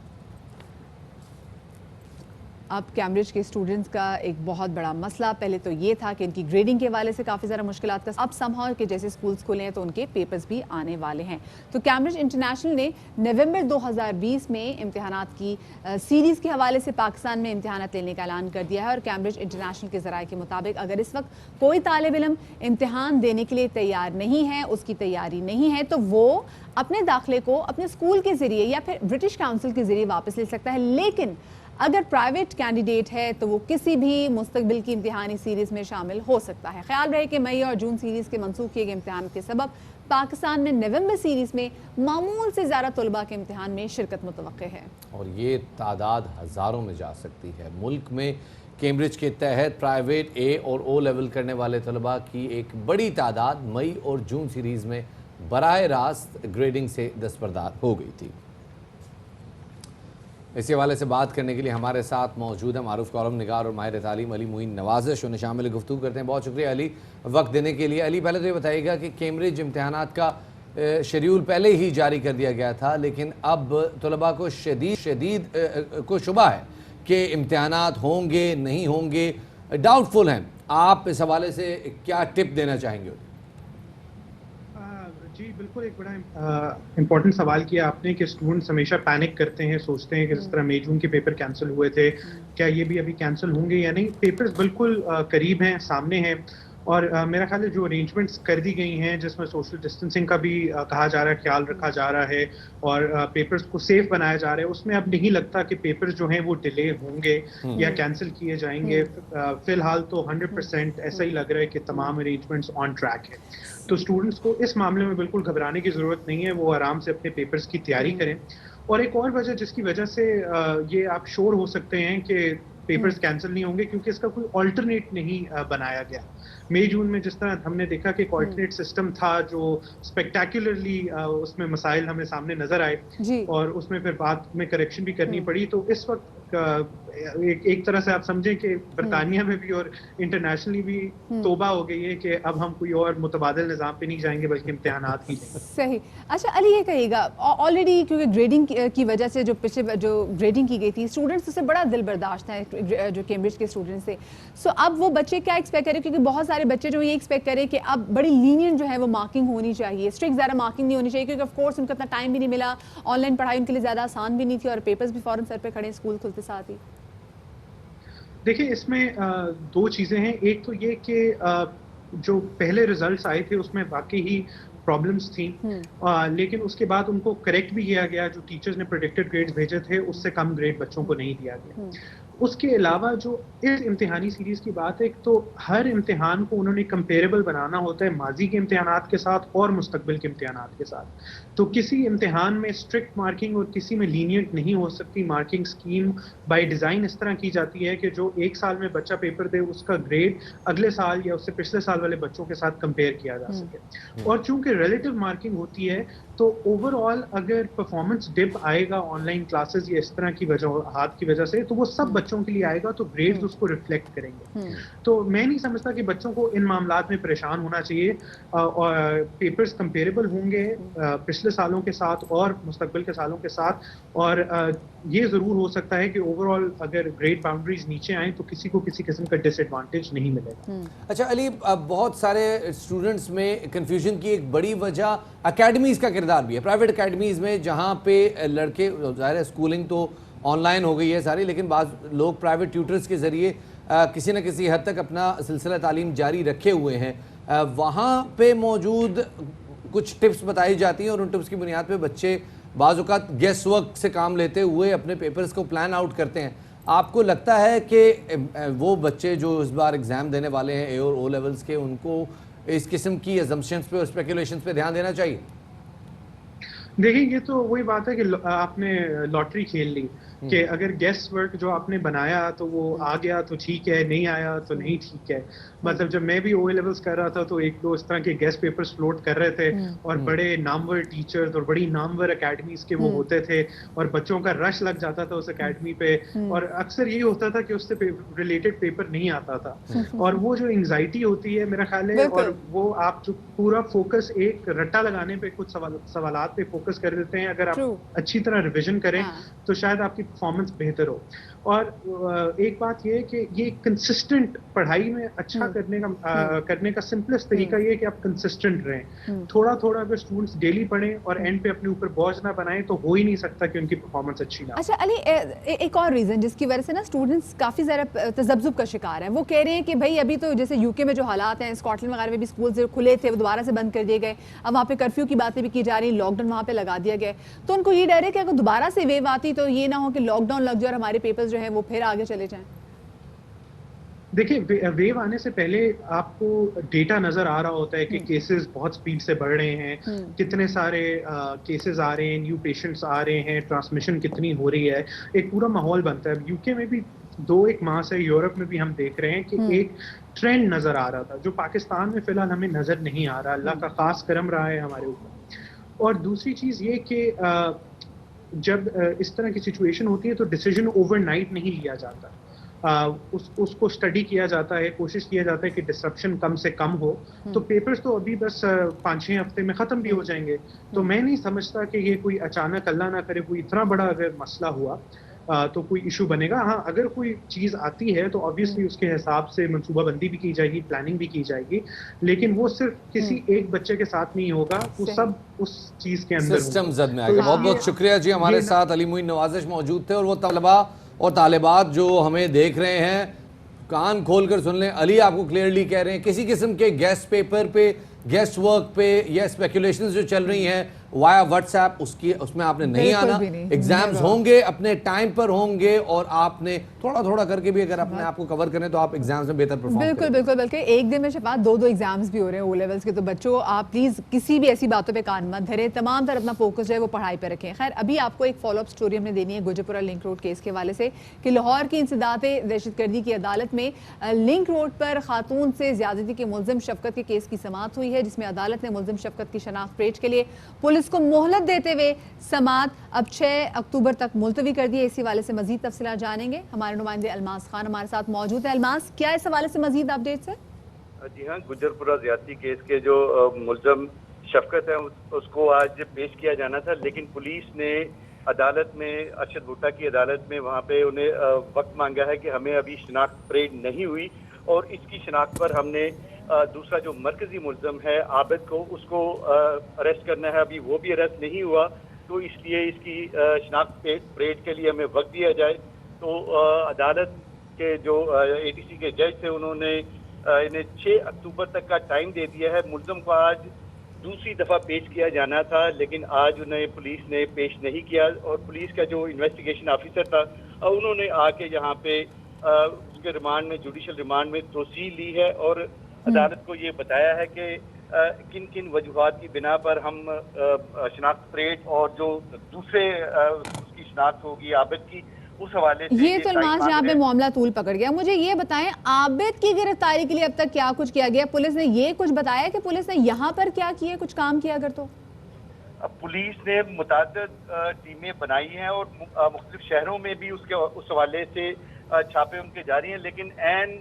اب کیمبرج کے اسٹوڈنٹس کا ایک بہت بڑا مسئلہ پہلے تو یہ تھا کہ ان کی گریڈنگ کے حوالے سے کافی زیادہ مشکلات کا, اب سمہاؤ کہ جیسے اسکولز کھلے ہیں تو ان کے پیپرز بھی آنے والے ہیں. تو کیمبرج انٹرنیشنل نے نومبر 2020 میں امتحانات کی سیریز کے حوالے سے پاکستان میں امتحانات لینے کا اعلان کر دیا ہے. اور کیمبرج انٹرنیشنل کے ذرائع کے مطابق اگر اس وقت کوئی طالب علم امتحان دینے کے لیے تیار نہیں ہے, اس کی تیاری نہیں ہے, تو وہ اپنے داخلے کو اپنے اسکول کے ذریعے یا پھر برٹش کاؤنسل کے ذریعے واپس لے سکتا ہے. لیکن اگر پرائیویٹ کینڈیڈیٹ ہے تو وہ کسی بھی مستقبل کی امتحانی سیریز میں شامل ہو سکتا ہے. خیال رہے کہ مئی اور جون سیریز کے منسوخ کیے گئے امتحان کے سبب پاکستان میں نومبر سیریز میں معمول سے زیادہ طلباء کے امتحان میں شرکت متوقع ہے, اور یہ تعداد ہزاروں میں جا سکتی ہے. ملک میں کیمبرج کے تحت پرائیویٹ اے اور او لیول کرنے والے طلباء کی ایک بڑی تعداد مئی اور جون سیریز میں براہ راست گریڈنگ سے دستبردار ہو گئی تھی. اسی حوالے سے بات کرنے کے لیے ہمارے ساتھ موجود ہیں معروف کالم نگار اور ماہر تعلیم علی معین نوازش, انہیں شامل گفتگو کرتے ہیں. بہت شکریہ علی وقت دینے کے لیے. علی پہلے تو یہ بتائیے گا کہ کیمبرج امتحانات کا شیڈیول پہلے ہی جاری کر دیا گیا تھا, لیکن اب طلباء کو شدید کو شبہ ہے کہ امتحانات ہوں گے نہیں ہوں گے, ڈاؤٹ فل ہیں. آپ اس حوالے سے کیا ٹپ دینا چاہیں گے؟ جی بالکل, ایک بڑا امپورٹنٹ سوال کیا آپ نے کہ اسٹوڈنٹس ہمیشہ پینک کرتے ہیں, سوچتے ہیں کہ جس طرح مئی جون کے پیپر کینسل ہوئے تھے کیا یہ بھی ابھی کینسل ہوں گے یا نہیں. پیپرز بالکل قریب ہیں, سامنے ہیں, اور میرا خیال ہے جو ارینجمنٹس کر دی گئی ہیں جس میں سوشل ڈسٹینسنگ کا بھی کہا جا رہا ہے, خیال رکھا جا رہا ہے, اور پیپرز کو سیف بنایا جا رہا ہے, اس میں اب نہیں لگتا کہ پیپرز جو ہیں وہ ڈیلے ہوں گے یا کینسل کیے جائیں گے. فی الحال تو 100% ایسا ہی لگ رہا ہے کہ تمام ارینجمنٹس آن ٹریک ہے. تو اسٹوڈنٹس کو اس معاملے میں بالکل گھبرانے کی ضرورت نہیں ہے, وہ آرام سے اپنے پیپرز کی تیاری کریں. اور ایک اور وجہ جس کی وجہ سے یہ آپ شور ہو سکتے ہیں کہ پیپرز کینسل نہیں ہوں گے, کیونکہ اس کا کوئی آلٹرنیٹ نہیں بنایا گیا. مئی جون میں جس طرح ہم نے دیکھا کہ ایک آلٹرنیٹ سسٹم تھا جو اسپیکٹیکولرلی اس میں مسائل ہمیں سامنے نظر آئے اور اس میں پھر بعد میں کریکشن بھی کرنی پڑی. تو اس وقت ایک طرح سے آپ سمجھیں کہ برطانیہ میں بھی اور انٹرنیشنلی بھی توبہ ہو گئی ہے کہ اب ہم کوئی اور متبادل نظام پہ نہیں جائیں گے بلکہ امتحانات ہی لیں. صحیح. اچھا علی یہ کہیے گا, آلریڈی کیونکہ گریڈنگ کی وجہ سے جو پچھلے جو گریڈنگ کی گئی تھی اسٹوڈنٹس سے بڑا دل برداشت ہے جو کیمبرج کے اسٹوڈنٹس تھے, سو اب وہ بچے کیا ایکسپیکٹ کریں, کیونکہ بہت سارے بچے جو یہ ایکسپیکٹ کریں کہ اب بڑی لینئنٹ جو ہے وہ مارکنگ ہونی چاہیے, اسٹرکٹ زیادہ مارکنگ نہیں ہونی چاہیے, کیونکہ آف کورس ان کو اتنا ٹائم بھی نہیں ملا, آن لائن پڑھائی ان کے لیے زیادہ آسان بھی نہیں تھی, اور پیپرز بھی فوراً سر پہ کھڑے اسکول کھلتے ساتھ ہی. دیکھیں اس میں دو چیزیں ہیں. ایک تو یہ کہ جو پہلے ریزلٹس آئے تھے اس میں واقعی ہی پرابلمس تھیں, لیکن اس کے بعد ان کو کریکٹ بھی کیا گیا. جو ٹیچرز نے پریڈکٹڈ گریڈز بھیجے تھے اس سے کم گریڈ بچوں کو نہیں دیا گیا. اس کے علاوہ جو اس امتحانی سیریز کی بات ہے, تو ہر امتحان کو انہوں نے کمپیریبل بنانا ہوتا ہے ماضی کے امتحانات کے ساتھ اور مستقبل کے امتحانات کے ساتھ. تو کسی امتحان میں اسٹرکٹ مارکنگ اور کسی میں لینئنٹ نہیں ہو سکتی. مارکنگ اسکیم بائی ڈیزائن اس طرح کی جاتی ہے کہ جو ایک سال میں بچہ پیپر دے اس کا گریڈ اگلے سال یا اس سے پچھلے سال والے بچوں کے ساتھ کمپیئر کیا جا سکے. اور چونکہ ریلیٹو مارکنگ ہوتی ہے تو اوور آل اگر پرفارمنس ڈپ آئے گا آن لائن کلاسز یا اس طرح کی وجوہات کی وجہ سے, تو وہ سب بچوں کے لیے آئے گا, تو گریڈز اس کو ریفلیکٹ کریں گے. تو میں نہیں سمجھتا کہ بچوں کو ان معاملات میں پریشان ہونا چاہیے, اور پیپرز کمپیریبل ہوں گے پچھلے سالوں کے ساتھ اور مستقبل کے سالوں کے ساتھ. اور یہ ضرور ہو سکتا ہے کہ اوور آل اگر گریڈ باؤنڈریز نیچے آئیں تو کسی کو کسی قسم کا ڈس ایڈوانٹیج نہیں ملے گا. اچھا علی, بہت سارے اسٹوڈنٹس میں کنفیوژن کی ایک بڑی وجہ اکیڈمیز کا کردار بھی ہے. پرائیویٹ اکیڈمیز میں جہاں پہ لڑکے, ظاہر ہے اسکولنگ تو آن لائن ہو گئی ہے ساری, لیکن بعض لوگ پرائیویٹ ٹیوٹرز کے ذریعے کسی نہ کسی حد تک اپنا سلسلہ تعلیم جاری رکھے ہوئے ہیں. وہاں پہ موجود کچھ ٹپس بتائی جاتی ہیں اور ان ٹپس کی بنیاد پہ بچے بعض اوقات گیس ورک سے کام لیتے ہوئے اپنے پیپرز کو پلان آؤٹ کرتے ہیں. آپ کو لگتا ہے کہ وہ بچے جو اس بار ایگزام دینے والے ہیں اے اور او لیولز کے, ان کو اس قسم کی ازمپشنز پہ اور اسپیکولیشنز پہ دھیان دینا چاہیے؟ دیکھیں یہ تو وہی بات ہے کہ آپ نے لاٹری کھیل لی کہ اگر گیس ورک جو آپ نے بنایا تو وہ آ گیا تو ٹھیک ہے, نہیں آیا تو نہیں ٹھیک ہے. مطلب جب میں بھی او اے لیولز کر رہا تھا تو ایک دو اس طرح کے گیس پیپرز فلوٹ کر رہے تھے اور بڑے نامور ٹیچرز اور بڑی نامور اکیڈمیز کے وہ ہوتے تھے اور بچوں کا رش لگ جاتا تھا اس اکیڈمی پہ, اور اکثر یہی ہوتا تھا کہ اس سے ریلیٹڈ پیپر نہیں آتا تھا. اور وہ جو انگزائٹی ہوتی ہے میرا خیال ہے, اور وہ آپ جو پورا فوکس ایک رٹا لگانے پہ کچھ سوالات پہ فوکس کر دیتے ہیں, اگر آپ اچھی طرح ریویژن کریں تو شاید آپ کی پرفارمنس بہتر ہو. اور ایک بات یہ ہے کہ یہ کنسسٹنٹ پڑھائی میں اچھا کرنے کا سمپلسٹ طریقہ یہ ہے کہ آپ کنسسٹنٹ رہیں. تھوڑا تھوڑا اگر اسٹوڈنٹس ڈیلی پڑھیں اور اینڈ پہ اپنے اوپر بوجھ نہ بنائیں تو ہو ہی نہیں سکتا کہ ان کی پرفارمنس اچھی نہ ہو. اچھا علی, ایک اور ریزن جس کی وجہ سے نا اسٹوڈنٹس کافی زیادہ تذبذب کا شکار ہیں, وہ کہہ رہے ہیں کہ بھائی ابھی تو جیسے یو کے میں جو حالات ہیں, اسکاٹ لینڈ وغیرہ میں بھی اسکولز کھلے تھے وہ دوبارہ سے بند کر دیے گئے, اب وہاں پہ کرفیو کی باتیں بھی کی جا رہی ہیں, لاک ڈاؤن وہاں پہ لگا دیا گیا, تو ان کو یہ ڈر ہے کہ اگر دوبارہ سے ویو آتی تو یہ نہ ہو کہ لاک ڈاؤن لگ جائے اور ہمارے پیپرز جو ہیں وہ پھر آگے چلے جائیں. دیکھیں ویو آنے سے پہلے آپ کو ڈیٹا نظر آ رہا ہوتا ہے کہ کیسز بہت سپیڈ سے بڑھ رہے ہیں, کتنے سارے کیسز آ رہے ہیں, نیو پیشنٹس آ رہے ہیں, ٹرانسمیشن کتنی ہو رہی ہے, ایک پورا ماحول بنتا ہے. یو کے میں بھی 2-1 ماہ سے, یورپ میں بھی ہم دیکھ رہے ہیں کہ ایک ٹرینڈ نظر آ رہا تھا جو پاکستان میں فی الحال ہمیں نظر نہیں آ رہا. اللہ کا خاص کرم رہا ہے ہمارے اوپر. اور دوسری چیز یہ کہ جب اس طرح کی سچویشن ہوتی ہے تو ڈیسیجن اوور نائٹ نہیں لیا جاتا, اس کو اسٹڈی کیا جاتا ہے, کوشش کیا جاتا ہے کہ ڈسرپشن کم سے کم ہو. تو پیپرز تو ابھی بس 5-6 ہفتے میں ختم بھی ہو جائیں گے, تو میں نہیں سمجھتا کہ یہ کوئی اچانک اللہ نہ کرے کوئی اتنا بڑا اگر مسئلہ ہوا تو کوئی ایشو بنے گا. ہاں اگر کوئی چیز آتی ہے تو آبویسلی اس کے حساب سے منصوبہ بندی بھی کی جائے گی, پلاننگ بھی کی جائے گی, لیکن وہ صرف کسی ایک بچے کے ساتھ نہیں ہوگا, وہ سب اس چیز کے اندر سسٹم زد میں آئے گا. بہت بہت شکریہ جی, ہمارے ساتھ علی معین نوازش موجود تھے, اور وہ طلباء اور طالبات جو ہمیں دیکھ رہے ہیں کان کھول کر سن لیں. علی آپ کو کلیئرلی کہہ رہے ہیں کسی قسم کے گیسٹ پیپر پہ, گیسٹ ورک پہ یا اسپیکولیشنز جو چل رہی ہیں وایا واٹس ایپ, اس میں آپ نے نہیں آنا. ایگزامز ہوں گے اپنے ٹائم پر ہوں گے, اور آپ نے تھوڑا تھوڑا کر کے بھی اگر اپنے آپ کو کور کریں تو آپ ایگزامز میں بہتر پرفارم کریں. بالکل بالکل, بلکہ ایک دن میں شفاعت 2 ایگزامز بھی ہو رہے ہیں او لیولز کے, تو بچوں آپ پلیز کسی بھی ایسی باتوں پہ کان مت دھریں, تمام تر اپنا فوکس جو ہے وہ پڑھائی پہ رکھیں. خیر ابھی آپ کو ایک فالو اپ سٹوری ہم نے دینی ہے گوجرپورہ لنک روڈ کیس کے حوالے سے, کہ لاہور کی انسداد دہشت گردی کی عدالت میں لنک روڈ پر خاتون سے زیادتی کے ملزم شفقت کے کیس کی سماعت ہوئی ہے, جس میں عدالت نے ملزم شفقت کی شناخت پیش کے لیے پولیس کو مہلت دیتے ہوئے سماعت اب 6 اکتوبر تک ملتوی کر دی ہے. اسی حوالے سے مزید تفصیلات جانیں گے, ہمارے نمائندے الماس خان ہمارے ساتھ موجود ہے. الماس, کیا اس حوالے سے مزید اپڈیٹس ہے؟ جی ہاں, گجرپورہ زیادتی کیس کے جو ملزم شفقت ہے اس کو آج پیش کیا جانا تھا, لیکن پولیس نے عدالت میں, ارشد بھٹا کی عدالت میں وہاں پہ انہیں وقت مانگا ہے کہ ہمیں ابھی شناخت پریڈ نہیں ہوئی, اور اس کی شناخت پر ہم نے دوسرا جو مرکزی ملزم ہے عابد کو, اس کو اریسٹ کرنا ہے. ابھی وہ بھی اریسٹ نہیں ہوا, تو اس لیے اس کی شناخت پریڈ کے لیے ہمیں وقت دیا جائے. تو عدالت کے جو اے ٹی سی کے جج تھے انہوں نے انہیں 6 اکتوبر تک کا ٹائم دے دیا ہے. ملزم کو آج دوسری دفعہ پیش کیا جانا تھا, لیکن آج انہیں پولیس نے پیش نہیں کیا, اور پولیس کا جو انویسٹیگیشن آفیسر تھا انہوں نے آ کے یہاں پہ اس کے ریمانڈ میں, جوڈیشل ریمانڈ میں توسیع لی ہے, اور عدالت کو یہ بتایا ہے کہ کن کن وجوہات کی بنا پر ہم شناخت پریڈ اور جو دوسرے اس کی شناخت ہوگی عابد کی, اس حوالے سے یہ تو الماس جہاں پہ معاملہ طول پکڑ گیا. مجھے یہ بتائیں عابد کی گرفتاری کے لیے اب تک کیا کچھ کیا گیا؟ پولیس نے یہ کچھ بتایا کہ پولیس نے یہاں پر کیا کیا, کچھ کام کیا اگر تو؟ پولیس نے متعدد ٹیمیں بنائی ہیں اور مختلف شہروں میں بھی اس حوالے سے چھاپے ان کے جاری ہیں, لیکن عین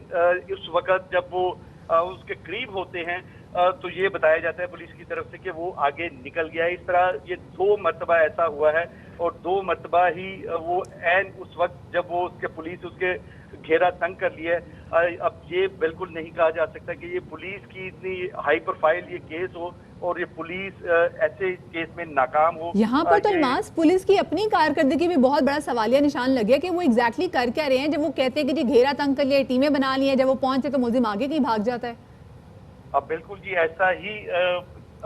اس وقت جب وہ اس کے قریب ہوتے ہیں تو یہ بتایا جاتا ہے پولیس کی طرف سے کہ وہ آگے نکل گیا ہے. اس طرح یہ 2 مرتبہ ایسا ہوا ہے, اور 2 مرتبہ ہی وہ عین اس وقت جب وہ اس کے پولیس اس کے گھیرا تنگ کر لیا ہے. اب یہ بالکل نہیں کہا جا سکتا کہ یہ پولیس کی اتنی ہائی پروفائل یہ کیس ہو اور یہ پولیس ایسے کیس میں ناکام ہو. یہاں پر تو الماس پولیس کی اپنی کارکردگی بھی بہت بڑا سوالیہ نشان لگے کہ وہ ایگزیکٹلی کر کیا رہے ہیں جب وہ کہتے ہیں کہ جی گھیرا تنگ کر لیا, ٹیمیں بنا لی ہیں, جب وہ پہنچے تو ملزم آگے کہیں بھاگ جاتا ہے. اب بالکل جی ایسا ہی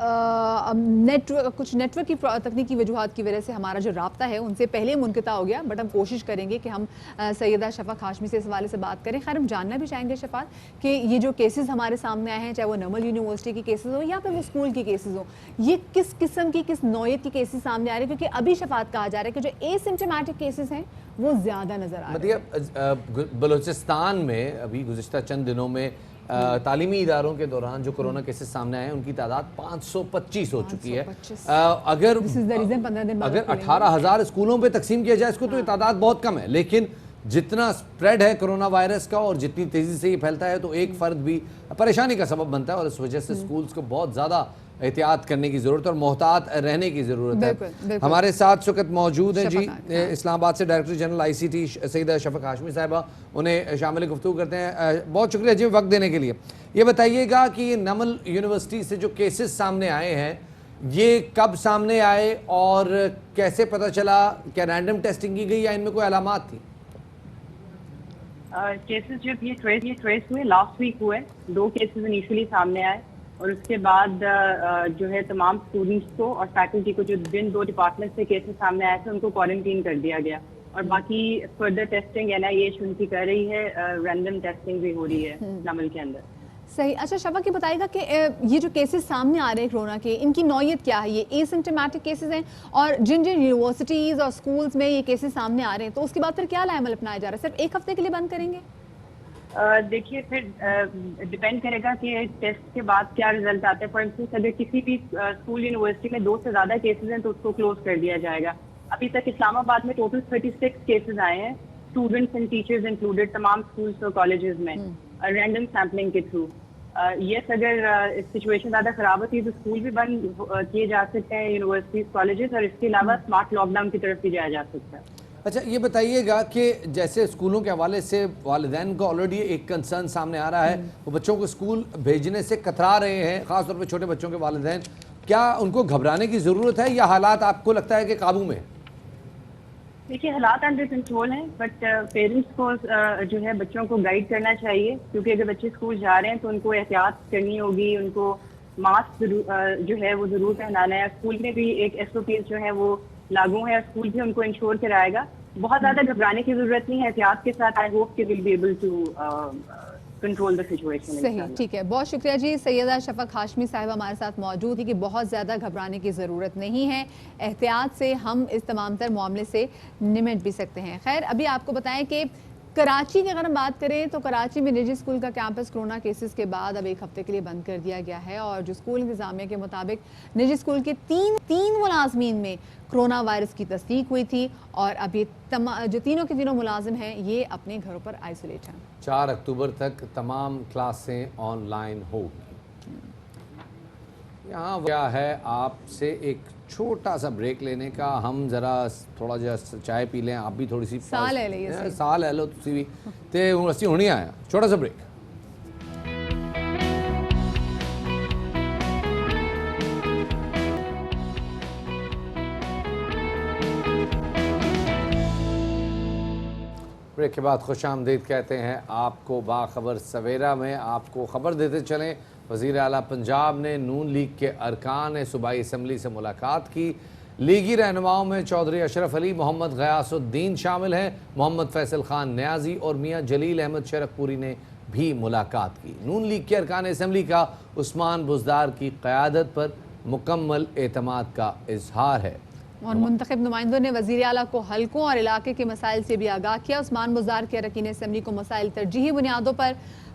کچھ نیٹ ورک کی تکنیکی وجوہات کی وجہ سے ہمارا جو رابطہ ہے ان سے پہلے منقطع ہو گیا، بٹ ہم کوشش کریں گے کہ ہم سیدہ شفق ہاشمی سے اس حوالے سے بات کریں. خیر ہم جاننا بھی چاہیں گے شفاعت کہ یہ جو کیسز ہمارے سامنے آئے ہیں، چاہے وہ نمل یونیورسٹی کے کیسز ہوں یا پھر وہ اسکول کے کیسز ہوں، یہ کس قسم کی کس نوعیت کی کیسز سامنے آ رہے ہیں؟ کیونکہ ابھی شفاعت کہا جا رہا ہے کہ جو اے سمپٹومیٹک کیسز ہیں وہ زیادہ نظر آ رہے ہیں. بلوچستان میں ابھی گزشتہ چند دنوں میں تعلیمی اداروں کے دوران جو کرونا کیسز سامنے آئے ہیں ان کی تعداد 525 ہو چکی ہے. اگر 18,000 اسکولوں پہ تقسیم کیا جائے اس کو تو یہ تعداد بہت کم ہے، لیکن جتنا سپریڈ ہے کرونا وائرس کا اور جتنی تیزی سے یہ پھیلتا ہے تو ایک فرد بھی پریشانی کا سبب بنتا ہے، اور اس وجہ سے اسکولز کو بہت زیادہ احتیاط کرنے کی ضرورت ہے اور محتاط رہنے کی ضرورت ہے. ہمارے ساتھ وقت موجود ہیں جی اسلام آباد سے director general I C T Syeda Shafaq Hashmi صاحبہ، انہیں شامل گفتگو کرتے ہیں. بہت شکریہ جی وقت دینے کے لیے. یہ بتائیے گا کہ یہ نمل یونیورسٹی سے جو کیسز سامنے آئے ہیں یہ کب سامنے آئے اور کیسے پتہ چلا؟ کیا رینڈم ٹیسٹنگ کی گئی یا ان میں کوئی علامات تھی؟ کیسز جو یہ ٹریس ہوئے لاسٹ ویک ہوئے، 2 کیسز انیشلی سامنے آئے اور اس کے بعد جو ہے تمام اسٹوڈنٹس کو اور فیکلٹی کو جو جن 2 ڈپارٹمنٹ سے کیسز سامنے آئے تھے ان کو کوارنٹین کر دیا گیا، اور باقی فردر ٹیسٹنگ NIH ان کی کر رہی ہے، رینڈم ٹیسٹنگ بھی ہو رہی ہے نمل کے اندر. صحیح. اچھا شفق یہ بتائے گا کہ یہ جو کیسز سامنے آ رہے ہیں کرونا کے، ان کی نوعیت کیا ہے؟ یہ اے سمپٹومیٹک کیسز ہیں اور جن یونیورسٹیز اور اسکولز میں یہ کیسز سامنے آ رہے ہیں تو اس کے بعد پھر کیا عمل اپنایا جا رہا ہے؟ صرف 1 ہفتے کے لیے بند کریں گے؟ دیکھیے پھر ڈپینڈ کرے گا کہ ٹیسٹ کے بعد کیا رزلٹ آتا ہے. فار انسٹنس اگر کسی بھی اسکول یونیورسٹی میں 2 سے زیادہ کیسز ہیں تو اس کو کلوز کر دیا جائے گا. ابھی تک اسلام آباد میں ٹوٹل 36 کیسز آئے ہیں، اسٹوڈنٹس اینڈ ٹیچرز انکلوڈیڈ، تمام اسکولس اور کالجز میں رینڈم سیمپلنگ کے تھرو. یس اگر سچویشن زیادہ خراب ہوتی ہے تو اسکول بھی بند کیے جا سکتے ہیں، یونیورسٹیز کالجز، اور اس کے علاوہ اسمارٹ لاک ڈاؤن کی طرف بھی جایا جا سکتا ہے. اچھا یہ بتائیے گا کہ جیسے اسکولوں کے حوالے سے والدین کو آلریڈی ایک کنسرن سامنے آ رہا ہے، وہ بچوں کو اسکول بھیجنے سے کترا رہے ہیں، خاص طور پہ چھوٹے بچوں کے والدین، کیا ان کو گھبرانے کی ضرورت ہے یا حالات آپ کو لگتا ہے کہ قابو میں؟ دیکھیے حالات انڈر کنٹرول ہیں، بٹ پیرنٹس کو جو ہے بچوں کو گائیڈ کرنا چاہیے، کیونکہ اگر بچے اسکول جا رہے ہیں تو ان کو احتیاط کرنی ہوگی، ان کو ماسک جو ہے وہ ضرور پہنانا ہے. اسکول میں بھی ایک SOPs جو ہے وہ لاگو ہے، اسکول بھی ان کو انشور کرائے گا. بہت زیادہ گھبرانے کی ضرورت نہیں ہے، احتیاط کے ساتھ آئی ہوپ کہ will be able to control the situation. صحیح، ٹھیک ہے، بہت شکریہ جی. سیدہ شفق ہاشمی صاحبہ ہمارے ساتھ موجود تھی کہ بہت زیادہ گھبرانے کی ضرورت نہیں ہے، احتیاط سے ہم اس تمام تر معاملے سے نمٹ بھی سکتے ہیں. خیر ابھی آپ کو بتائیں کہ کراچی کی اگر ہم بات کریں تو کراچی میں نجی اسکول کا کیمپس کرونا کیسز کے بعد اب 1 ہفتے کے لیے بند کر دیا گیا ہے، اور جو اسکول انتظامیہ کے مطابق نجی اسکول کے تین ملازمین میں کرونا وائرس کی تصدیق ہوئی تھی، اور اب یہ جو تینوں کے تینوں ملازم ہیں یہ اپنے گھروں پر آئسولیٹ ہیں. 4 اکتوبر تک تمام کلاسیں آن لائن ہوگی. یہاں کیا ہے آپ سے ایک چھوٹا سا بریک لینے کا، ہم ذرا تھوڑا جا چائے پی لیں، آپ بھی تھوڑی سی سال لے لیں، سال لے لو تسی بھی تے اسی ہونی آیا چھوٹا سا بریک. بریک کے بعد خوش آمدید کہتے ہیں آپ کو باخبر سویرا میں. آپ کو خبر دیتے چلیں وزیر اعلیٰ پنجاب نے نون لیگ کے ارکان صوبائی اسمبلی سے ملاقات کی. لیگی رہنماؤں میں چودھری اشرف علی، محمد غیاث الدین شامل ہیں. محمد فیصل خان نیازی اور میاں جلیل احمد شرک پوری نے بھی ملاقات کی. نون لیگ کے ارکان اسمبلی کا عثمان بزدار کی قیادت پر مکمل اعتماد کا اظہار ہے. اور منتخب نمائندوں نے وزیر اعلیٰ کو حلقوں اور علاقے کے مسائل سے بھی آگاہ کیا. عثمان بزدار کے اراکین اسمبلی کو مسائل ترجیحی بنیادوں پر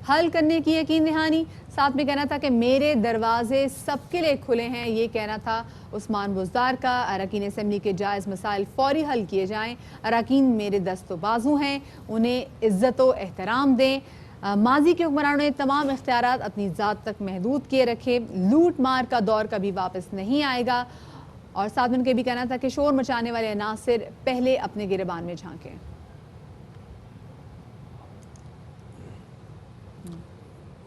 حل کرنے کی یقین دہانی. ساتھ میں کہنا تھا کہ میرے دروازے سب کے لیے کھلے ہیں، یہ کہنا تھا عثمان بزدار کا. اراکین اسمبلی کے جائز مسائل فوری حل کیے جائیں. اراکین میرے دست و بازو ہیں، انہیں عزت و احترام دیں. ماضی کے حکمرانوں نے تمام اختیارات اپنی ذات تک محدود کیے رکھے. لوٹ مار کا دور کبھی واپس نہیں آئے گا. اور ساتھ میں ان کے بھی کہنا تھا کہ شور مچانے والے عناصر پہلے اپنے گریبان میں جھانکیں.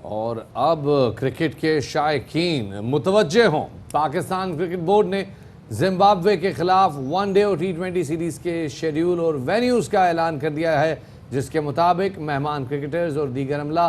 اور اب کرکٹ کے شائقین متوجہ ہوں. پاکستان کرکٹ بورڈ نے زمبابوے کے خلاف ون ڈے اور T20 سیریز کے شیڈیول اور وینیوز کا اعلان کر دیا ہے، جس کے مطابق مہمان کرکٹرز اور دیگر عملہ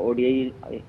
ODI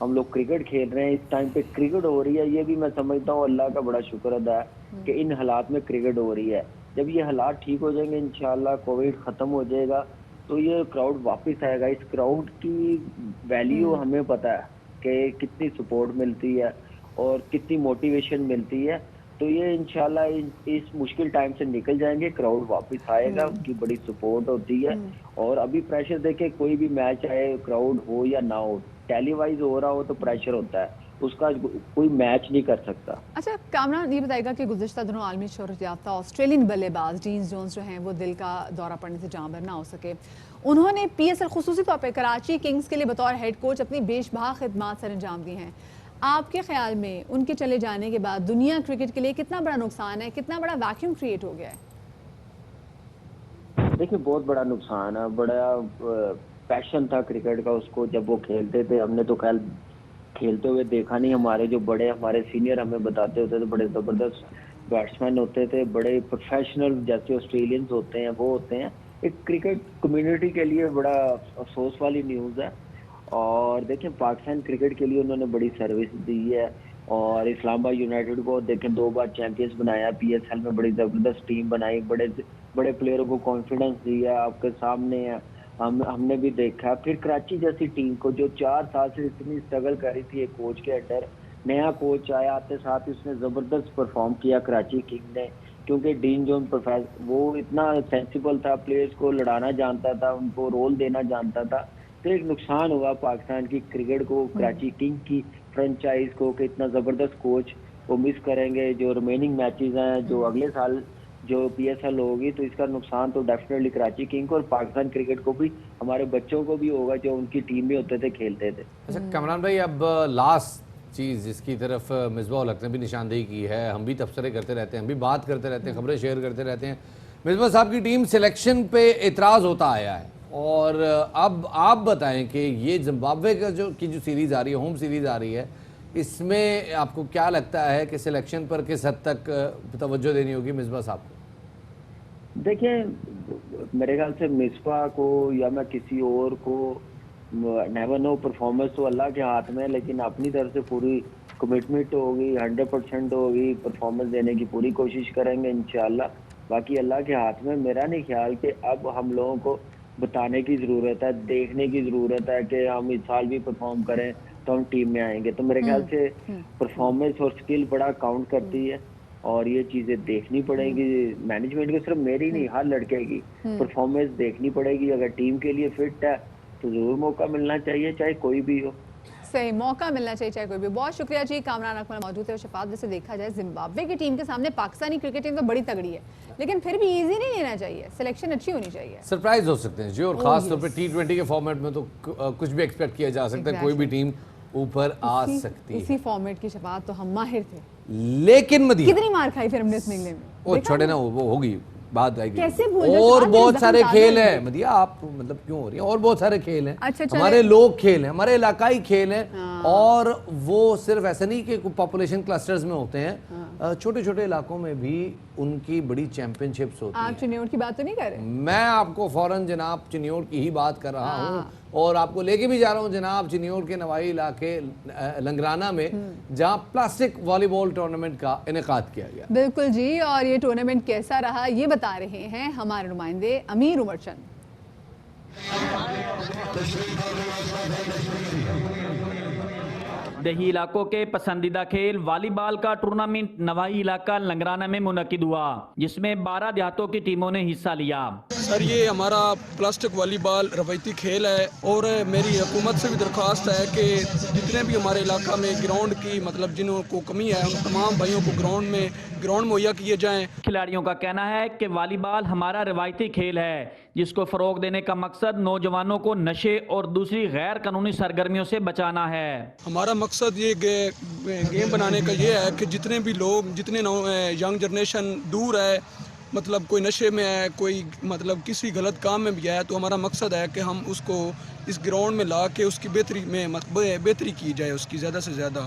ہم لوگ کرکٹ کھیل رہے ہیں, اس ٹائم پہ کرکٹ ہو رہی ہے, یہ بھی میں سمجھتا ہوں اللہ کا بڑا شکر ادا ہے کہ ان حالات میں کرکٹ ہو رہی ہے. جب یہ حالات ٹھیک ہو جائیں گے انشاءاللہ, کووڈ ختم ہو جائے گا, تو یہ کراؤڈ واپس آئے گا. اس کراؤڈ کی ویلیو ہمیں پتہ ہے کہ کتنی سپورٹ ملتی ہے اور کتنی موٹیویشن ملتی ہے. تو یہ انشاءاللہ اس مشکل ٹائم سے نکل جائیں گے, کراؤڈ واپس آئے گا, ان کی بڑی سپورٹ ہوتی ہے. اور ابھی پریشر دیکھیں, کوئی بھی میچ آئے کراؤڈ ہو یا نہ ہو, ٹیلی وائز ہو رہا ہو تو پریشر ہوتا ہے, اس کا کوئی میچ نہیں کر سکتا. اچھا کامران یہ بتائے گا کہ گزشتہ دنوں عالمی شہرت یافتہ آسٹریلین بلے باز ڈین جونز جو ہیں وہ دل کا دورہ پڑنے سے جاں بحر نہ ہو سکے, انہوں نے پی ایس ایل خصوصی طور پہ کراچی کنگز کے لیے بطور ہیڈ کوچ اپنی بیش بہا خدمات سر انجام دی ہیں. آپ کے خیال میں ان کے چلے جانے کے بعد دنیا کرکٹ کے لیے کتنا بڑا نقصان ہے, کتنا بڑا ویکیوم کریٹ ہو گیا ہے؟ دیکھیں بہت بڑا نقصان ہے. بڑا پیشن تھا کرکٹ کا اس کو, جب وہ کھیلتے تھے. ہم نے تو خیال کھیلتے ہوئے دیکھا نہیں, ہمارے جو بڑے ہمارے سینئر ہمیں بتاتے ہوتے تھے, بڑے زبردست بیٹسمین ہوتے تھے, بڑے پروفیشنل جیسے آسٹریلینز ہوتے ہیں وہ ہوتے ہیں. ایک کرکٹ کمیونٹی کے لیے بڑا افسوس والی نیوز ہے. اور دیکھیں پاکستان کرکٹ کے لیے انہوں نے بڑی سروس دی ہے, اور اسلام آباد یونائٹیڈ کو دیکھیں 2 بار چیمپئنز بنایا, پی ایس ایل میں بڑی زبردست ٹیم بنائی, بڑے پلیئروں کو کانفیڈنس دیا. آپ کے سامنے ہے, ہم نے بھی دیکھا. پھر کراچی جیسی ٹیم کو جو 4 سال سے اتنی اسٹرگل کری تھی ایک کوچ کے انڈر, نیا کوچ آیا, آتے ساتھ اس نے زبردست پرفارم کیا کراچی کنگ نے, کیونکہ ڈین جون وہ اتنا سینسیبل تھا, پلیئرز کو لڑانا جانتا تھا, ان کو رول دینا جانتا تھا. تو ایک نقصان ہوا پاکستان کی کرکٹ کو, کراچی کنگ کی فرنچائز کو, کہ اتنا زبردست کوچ وہ مس کریں گے. جو ریمیننگ میچز ہیں جو اگلے سال جو پی ایس ایل ہوگی, تو اس کا نقصان تو ڈیفینیٹلی کراچی کنگ کو اور پاکستان کرکٹ کو بھی, ہمارے بچوں کو بھی ہوگا جو ان کی ٹیم میں ہوتے تھے, کھیلتے تھے. اچھا کامران بھائی, اب لاسٹ چیز جس کی طرف مصباح الحق نے بھی نشاندہی کی ہے, ہم بھی تبصرے کرتے رہتے ہیں, ہم بھی بات کرتے رہتے ہیں, خبریں شیئر کرتے رہتے ہیں. مصباح صاحب کی ٹیم سلیکشن پہ اعتراض ہوتا آیا ہے, اور اب آپ بتائیں کہ یہ زمبابوے کا جو سیریز آ رہی ہے, ہوم سیریز آ رہی ہے, اس میں آپ کو کیا لگتا ہے کہ سلیکشن پر کس حد تک توجہ دینی ہوگی مصباح صاحب کو؟ دیکھیں میرے خیال سے مصباح کو یا میں کسی اور کو, نیور نو, پرفارمنس تو اللہ کے ہاتھ میں ہے, لیکن اپنی طرف سے پوری کمٹمنٹ ہوگی, 100% ہوگی, پرفارمنس دینے کی پوری کوشش کریں گے انشاءاللہ. باقی اللہ کے ہاتھ میں. میرا نہیں خیال کہ اب ہم لوگوں کو بتانے کی ضرورت ہے, دیکھنے کی ضرورت ہے کہ ہم اس سال بھی پرفارم کریں تو ہم ٹیم میں آئیں گے. تو میرے خیال سے پرفارمنس اور سکل بڑا کاؤنٹ کرتی ہے, اور یہ چیزیں دیکھنی پڑے گی مینجمنٹ کو, صرف میری نہیں ہر لڑکے کی پرفارمنس دیکھنی پڑے گی. اگر ٹیم کے لیے فٹ ہے تو ضرور موقع ملنا چاہیے, چاہے کوئی بھی ہو. صحیح, موقع ملنا چاہیے چاہے کوئی بھی. بہت شکریہ جی کامران اکمل موجود ہے. شفاعت جیسے دیکھا جائے زمبابوے کی ٹیم کے سامنے پاکستانی کرکٹ ٹیم تو بڑی تگڑی ہے, لیکن پھر بھی ایزی نہیں لینا چاہیے, سلیکشن اچھی ہونی چاہیے. سرپرائز ہو سکتے ہیں جی, اور خاص طور پہ T20 کے فارمیٹ میں تو کچھ بھی ایکسپیکٹ کیا جا سکتا ہے, کوئی بھی ٹیم اوپر آ سکتی ہے. اسی فارمیٹ کی شفاعت تو ہم ماہر تھے, لیکن مدینہ کتنی مار کھائی پھر ہم نے اس میں انگلینڈ میں. وہ چھوڑے نا, وہ ہوگی بات آئے گی. اور اور بہت سارے کھیل ہیں مدیہ, آپ مطلب کیوں ہو رہی ہیں, اور بہت سارے کھیل ہیں, ہمارے لوگ کھیل ہیں, ہمارے علاقائی کھیل ہیں, اور وہ صرف ایسا نہیں کہ پاپولیشن کلسٹرز میں ہوتے ہیں, چھوٹے چھوٹے علاقوں میں بھی ان کی بڑی چیمپئن شپس ہوتی ہیں. آپ چنیوڑ کی بات تو نہیں کر رہے؟ میں آپ کو فوراً جناب چنیوڑ کی ہی بات کر رہا ہوں, اور آپ کو لے کے بھی جا رہا ہوں جناب چنیوڑ کے نوائی علاقے لنگرانہ میں, جہاں پلاسٹک والی بال ٹورنامنٹ کا انعقاد کیا گیا. بالکل جی, اور یہ ٹورنامنٹ کیسا رہا یہ بتا رہے ہیں ہمارے نمائندے امیر عمر چند. دیہی علاقوں کے پسندیدہ کھیل والی بال کا ٹورنامنٹ نوائی علاقہ لنگرانہ میں منعقد ہوا, جس میں 12 دیہاتوں کی ٹیموں نے حصہ لیا. سر یہ ہمارا پلاسٹک والی بال روایتی کھیل ہے, اور میری حکومت سے بھی درخواست ہے کہ جتنے بھی ہمارے علاقہ میں گراؤنڈ کی مطلب جنہوں کو کمی ہے, ان تمام بھائیوں کو گراؤنڈ مہیا کیے جائیں. کھلاڑیوں کا کہنا ہے کہ والی بال ہمارا روایتی کھیل ہے, جس کو فروغ دینے کا مقصد نوجوانوں کو نشے اور دوسری غیر قانونی سرگرمیوں سے بچانا ہے. ہمارا مقصد یہ گیم بنانے کا یہ ہے کہ جتنے بھی لوگ, جتنے ینگ جنریشن دور ہے, مطلب کوئی نشے میں ہے, کوئی مطلب کسی غلط کام میں بھی ہے, تو ہمارا مقصد ہے کہ ہم اس کو اس گراؤنڈ میں لا کے اس کی بہتری کی جائے, اس کی زیادہ سے زیادہ.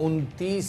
29